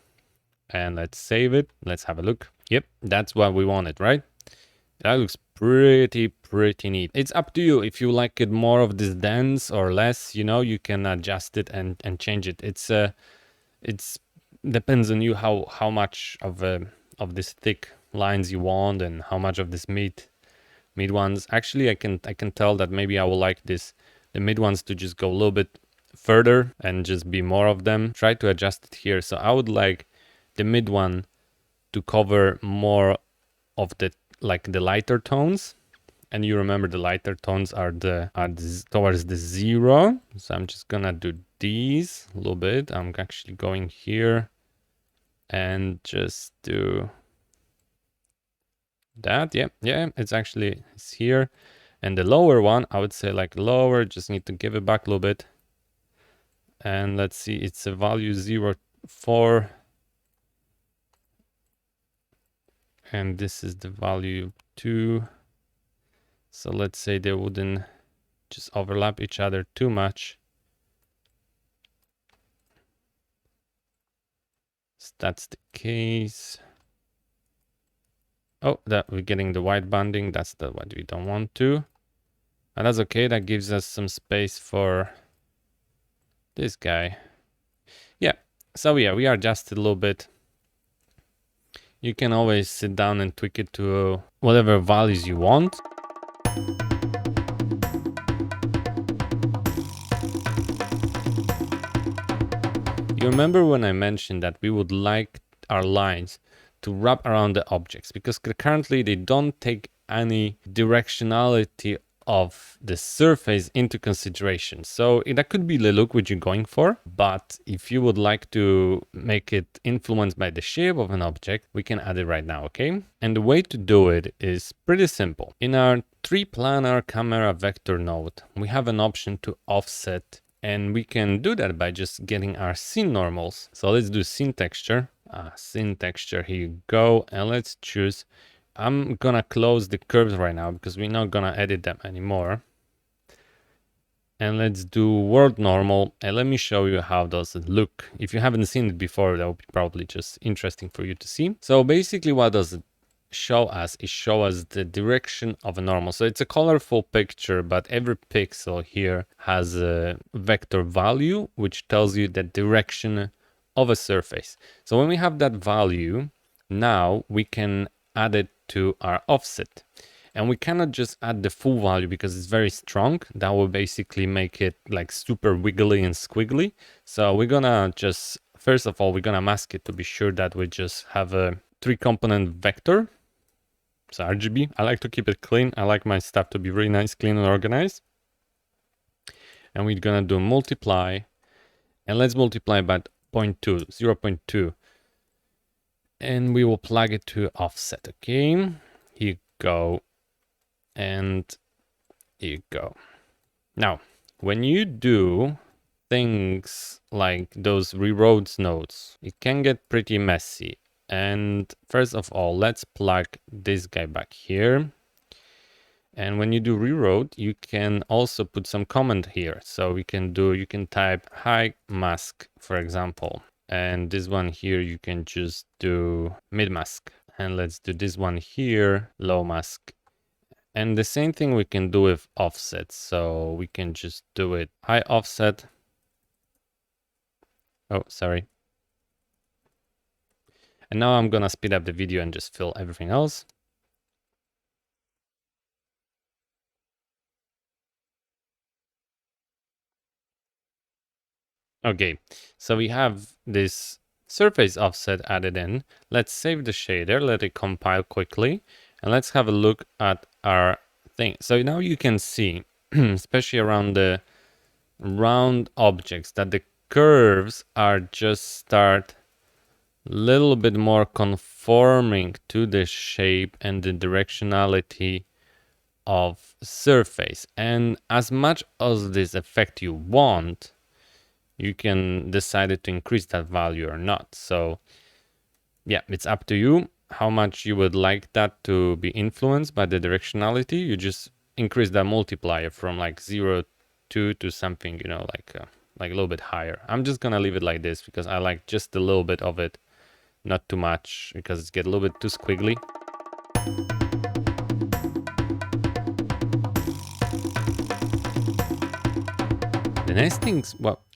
And let's save it. Let's have a look. Yep, that's what we wanted, right? That looks pretty neat. It's up to you if you like it more of this dense or less. You can adjust it and change it. It's depends on you how much of this thick lines you want and how much of this mid ones. Actually, I can tell that maybe I will like the mid ones to just go a little bit further and just be more of them. Try to adjust it here. So I would like the mid one to cover more of the lighter tones. And you remember the lighter tones are towards the 0. So I'm just gonna do these a little bit. I'm actually going here and just do that. Yeah, it's here. And the lower one, I would say lower, just need to give it back a little bit. And let's see, it's a value 0.4. And this is the value 2. So let's say they wouldn't just overlap each other too much. So that's the case. Oh, that we're getting the white banding. That's what we don't want to. And that's okay. That gives us some space for this guy. Yeah. So yeah, we adjusted a little bit. You can always sit down and tweak it to whatever values you want. You remember when I mentioned that we would like our lines to wrap around the objects, because currently they don't take any directionality of the surface into consideration. So that could be the look which you're going for, but if you would like to make it influenced by the shape of an object, we can add it right now, okay? And the way to do it is pretty simple. In our 3-planar camera vector node, we have an option to offset, and we can do that by just getting our scene normals. So let's do scene texture. Scene texture, here you go. And let's choose, I'm gonna close the curves right now because we're not gonna edit them anymore. And let's do world normal. And let me show you how does it look. If you haven't seen it before, that would be probably just interesting for you to see. So basically what does it show us the direction of a normal. So it's a colorful picture, but every pixel here has a vector value, which tells you the direction of a surface. So when we have that value, now we can add it to our offset. And we cannot just add the full value because it's very strong. That will basically make it like super wiggly and squiggly. So we're gonna just, first of all, we're gonna mask it to be sure that we just have a 3-component vector. So RGB, I like to keep it clean. I like my stuff to be really nice, clean and organized. And we're gonna do multiply, and let's multiply by 0.2. And we will plug it to offset, okay? Here you go. And here you go. Now, when you do things like those reroads nodes, it can get pretty messy. And first of all, let's plug this guy back here. And when you do rewrote, you can also put some comment here. So you can type high mask, for example. And this one here, you can just do mid mask. And let's do this one here, low mask. And the same thing we can do with offset. So we can just do it high offset. Oh, sorry. And now I'm gonna speed up the video and just fill everything else. Okay, so we have this surface offset added in. Let's save the shader, let it compile quickly, and let's have a look at our thing. So now you can see, especially around the round objects, that the curves are just start a little bit more conforming to the shape and the directionality of surface. And as much as this effect you want, you can decide to increase that value or not. So yeah, it's up to you how much you would like that to be influenced by the directionality. You just increase that multiplier from like 0 to something, you know, like a little bit higher. I'm just gonna leave it like this because I like just a little bit of it, not too much, because it's get a little bit too squiggly.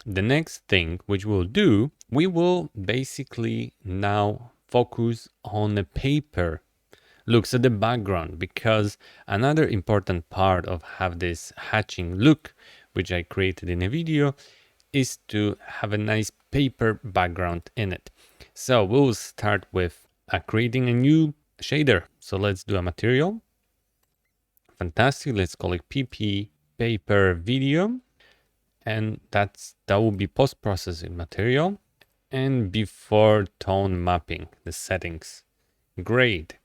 The next thing which we'll do, we will basically now focus on the paper looks at the background, because another important part of have this hatching look, which I created in a video, is to have a nice paper background in it. So we'll start with creating a new shader. So let's do a material. Fantastic. Let's call it PP paper video. And that will be post-processing material. And before tone mapping, the settings. Great.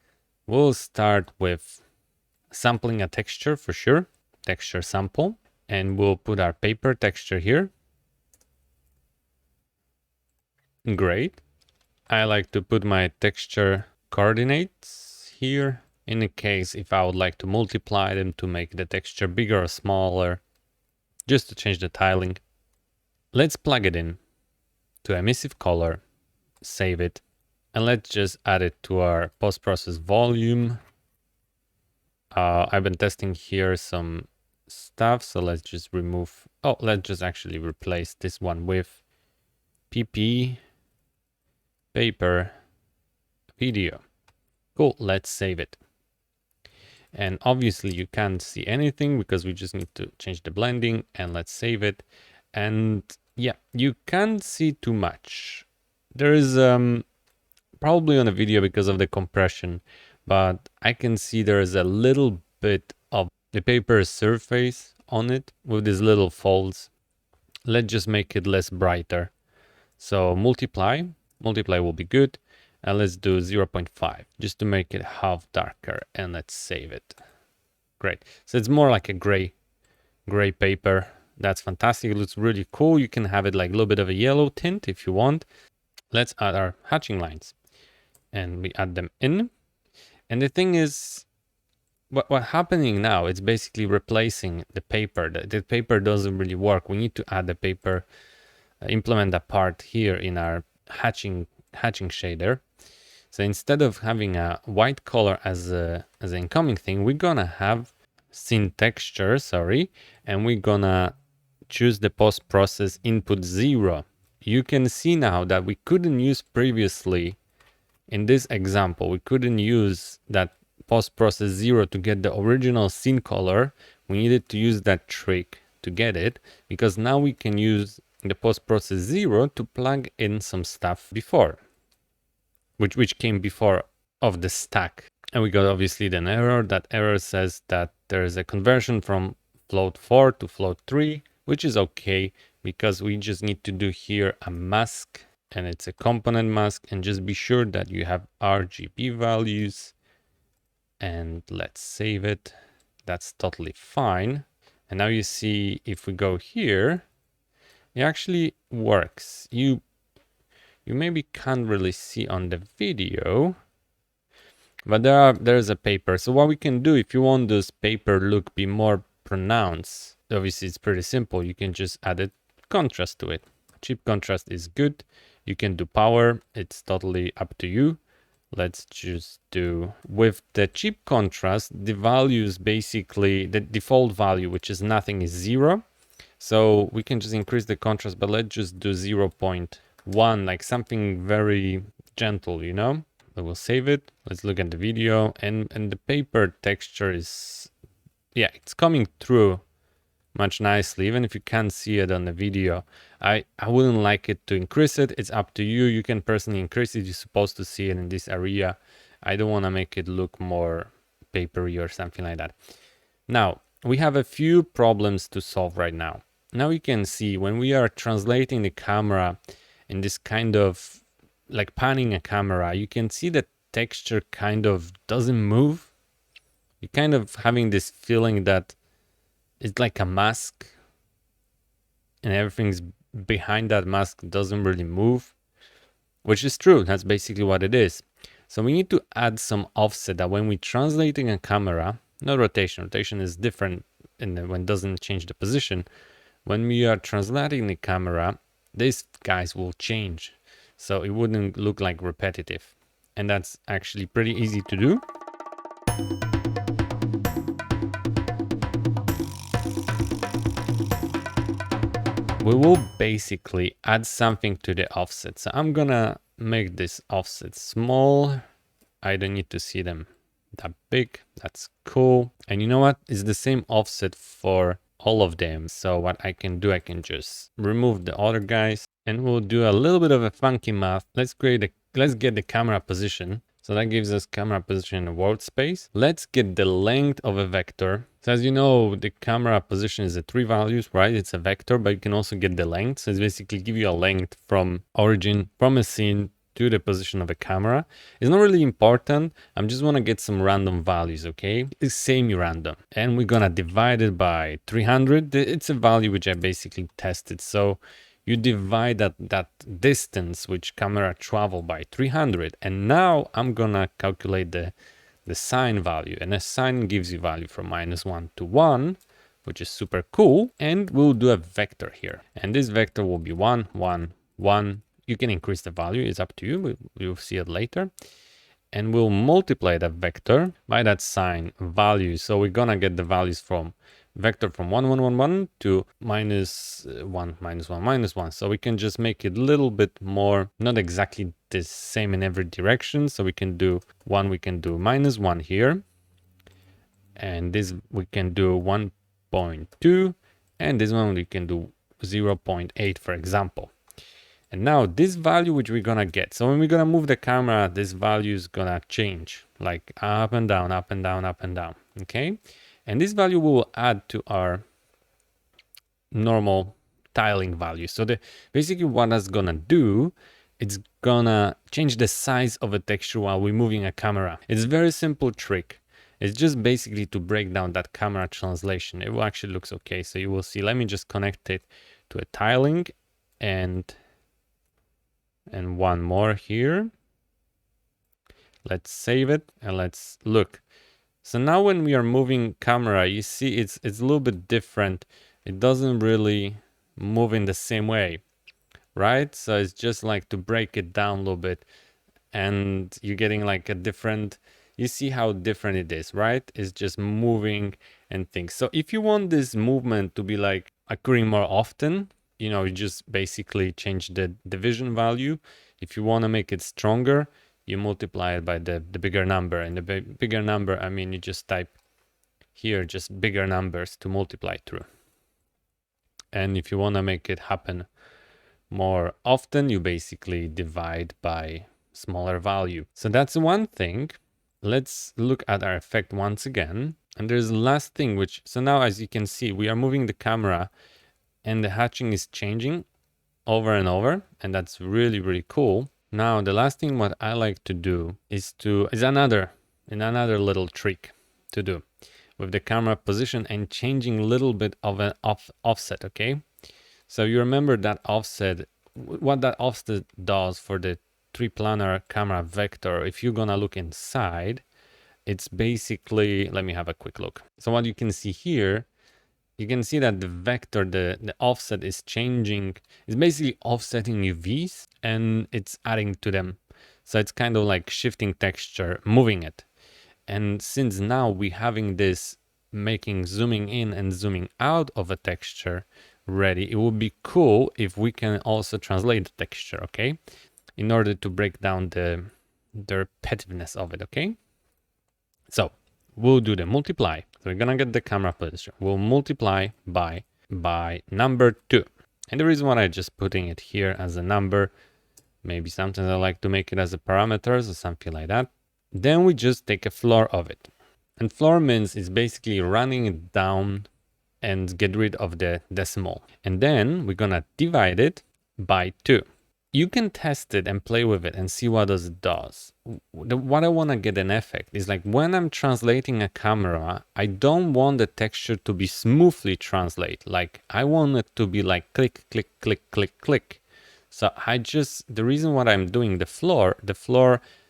We'll start with sampling a texture for sure, texture sample, and we'll put our paper texture here. Great. I like to put my texture coordinates here in the case if I would like to multiply them to make the texture bigger or smaller, just to change the tiling. Let's plug it in to emissive color, save it, and let's just add it to our post-process volume. I've been testing here some stuff, so let's just remove, let's just actually replace this one with PP paper video. Cool, let's save it. And obviously you can't see anything because we just need to change the blending, and let's save it. And yeah, you can't see too much. There is probably on a video because of the compression, but I can see there is a little bit of the paper surface on it with these little folds. Let's just make it less brighter. So multiply will be good. And let's do 0.5 just to make it half darker, and let's save it. Great. So it's more like a gray paper. That's fantastic. It looks really cool. You can have it like a little bit of a yellow tint if you want. Let's add our hatching lines, and we add them in. And the thing is, what's happening now, it's basically replacing the paper. The paper doesn't really work. We need to add the paper, implement that part here in our hatching shader. So instead of having a white color as an incoming thing, we're gonna have scene texture, and we're gonna choose the post-process input 0. You can see now that we couldn't use previously in this example, we couldn't use that post-process 0 to get the original scene color. We needed to use that trick to get it, because now we can use the post-process 0 to plug in some stuff before, which came before of the stack. And we got obviously an error. That error says that there is a conversion from float 4 to float 3, which is okay because we just need to do here a mask, and it's a component mask, and just be sure that you have RGB values, and let's save it. That's totally fine. And now you see if we go here, it actually works. You maybe can't really see on the video. But there's a paper. So what we can do, if you want this paper look be more pronounced, obviously it's pretty simple. You can just add a contrast to it. Cheap contrast is good. You can do power. It's totally up to you. Let's just do with the cheap contrast, the values basically the default value, which is nothing, is 0. So we can just increase the contrast, but let's just do 0.1, like something very gentle, you know? I will save it. Let's look at the video, and the paper texture is, yeah, it's coming through much nicely, even if you can't see it on the video. I wouldn't like it to increase it. It's up to you. You can personally increase it. You're supposed to see it in this area. I don't want to make it look more papery or something like that. Now, we have a few problems to solve right now. Now you can see when we are translating the camera in this kind of like panning a camera, you can see the texture kind of doesn't move. You're kind of having this feeling that it's like a mask and everything's behind that mask doesn't really move, which is true. That's basically what it is. So we need to add some offset that when we're translating a camera, not rotation, rotation is different when it doesn't change the position. When we are translating the camera, these guys will change. So it wouldn't look like repetitive. And that's actually pretty easy to do. We will basically add something to the offset. So I'm gonna make this offset small. I don't need to see them that big. That's cool. And you know what? It's the same offset for all of them. So what I can do, I can just remove the other guys and we'll do a little bit of a funky math. Let's get the camera position. So that gives us camera position in the world space. Let's get the length of a vector. So as you know, the camera position is a 3 values, right? It's a vector, but you can also get the length. So it's basically give you a length from origin, from a scene to the position of a camera. It's not really important. I just want to get some random values, okay? It's semi-random. And we're gonna divide it by 300. It's a value which I basically tested. So you divide that distance which camera travel by 300. And now I'm gonna calculate the sine value. And a sine gives you value from -1 to 1, which is super cool. And we'll do a vector here. And this vector will be 1, 1, 1. You can increase the value, it's up to you, you'll see it later. And we'll multiply that vector by that sine value. So we're gonna get the values from vector from 1, 1, 1, 1 to -1, -1, -1. So we can just make it a little bit more, not exactly the same in every direction. So we can do 1, we can do -1 here. And this we can do 1.2. And this one we can do 0.8, for example. And now this value which we're gonna get, so when we're gonna move the camera, this value is gonna change, like up and down, up and down, up and down, okay? And this value we will add to our normal tiling value. So basically what that's gonna do, it's gonna change the size of a texture while we're moving a camera. It's a very simple trick. It's just basically to break down that camera translation. It will actually looks okay. So you will see, let me just connect it to a tiling and one more here. Let's save it and let's look. So now when we are moving camera, you see it's a little bit different. It doesn't really move in the same way, right? So it's just like to break it down a little bit and you're getting like a different, you see how different it is, right? It's just moving and things. So if you want this movement to be like occurring more often, you know, you just basically change the division value. If you want to make it stronger, you multiply it by the bigger number. And the bigger number, I mean, you just type here just bigger numbers to multiply through. And if you want to make it happen more often, you basically divide by smaller value. So that's one thing. Let's look at our effect once again. And there's the last thing, which, so now as you can see, we are moving the camera and the hatching is changing over and over, and that's really, really cool. Now, the last thing what I like to do is another little trick to do with the camera position and changing a little bit of an offset, okay? So you remember that offset, what that offset does for the 3-planar camera vector. If you're gonna look inside, it's basically, let me have a quick look. So what you can see here, you can see that the vector, the offset is changing. It's basically offsetting UVs and it's adding to them. So it's kind of like shifting texture, moving it. And since now we're having this making zooming in and zooming out of a texture ready, it would be cool if we can also translate the texture, okay? In order to break down the repetitiveness of it, okay? So we'll do the multiply. So we're gonna get the camera position. We'll multiply by number 2. And the reason why I'm just putting it here as a number, maybe sometimes I like to make it as a parameters or something like that. Then we just take a floor of it. And floor means is basically running it down and get rid of the decimal. And then we're gonna divide it by 2. You can test it and play with it and see what it does. What I want to get an effect is like when I'm translating a camera, I don't want the texture to be smoothly translate. Like I want it to be like click, click, click, click, click. So the reason why I'm doing the floor,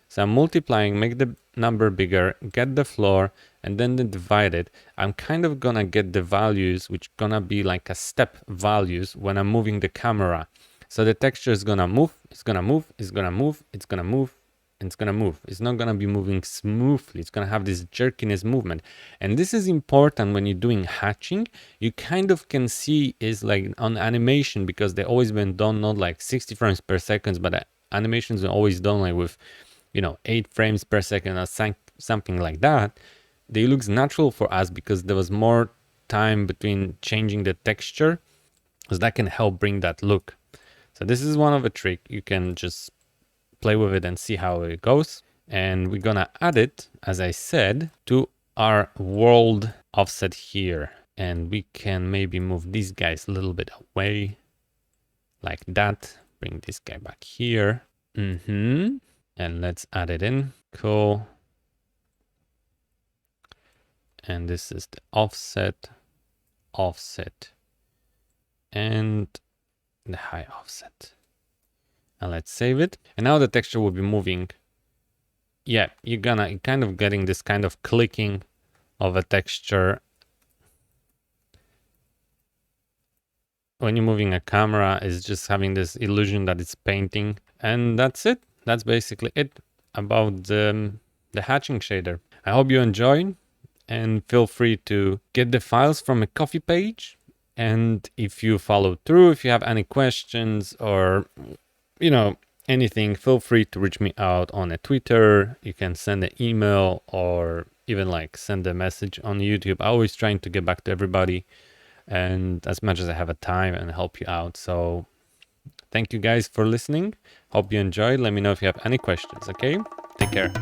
so I'm multiplying, make the number bigger, get the floor, and then divide it. I'm kind of gonna get the values, which gonna be like a step values when I'm moving the camera. So the texture is gonna move, it's gonna move, it's gonna move, it's gonna move, and it's gonna move. It's not gonna be moving smoothly. It's gonna have this jerkiness movement. And this is important when you're doing hatching. You kind of can see is like on animation, because they always been done not like 60 frames per second, but animations are always done like with, 8 frames per second or something like that. They looks natural for us because there was more time between changing the texture, because that can help bring that look. So this is one of a trick. You can just play with it and see how it goes. And we're gonna add it, as I said, to our world offset here. And we can maybe move these guys a little bit away like that. Bring this guy back here. And let's add it in. Cool. And this is the offset, and the high offset. And let's save it. And now the texture will be moving. Yeah, you're kind of getting this kind of clicking of a texture. When you're moving a camera, it's just having this illusion that it's painting. And that's it. That's basically it about the hatching shader. I hope you enjoyed, and feel free to get the files from a Coffee page. And if you follow through, if you have any questions or anything, feel free to reach me out on a Twitter. You can send an email or even like send a message on YouTube. I'm always trying to get back to everybody, and as much as I have a time and help you out. So thank you guys for listening. Hope you enjoyed. Let me know if you have any questions. Okay, take care.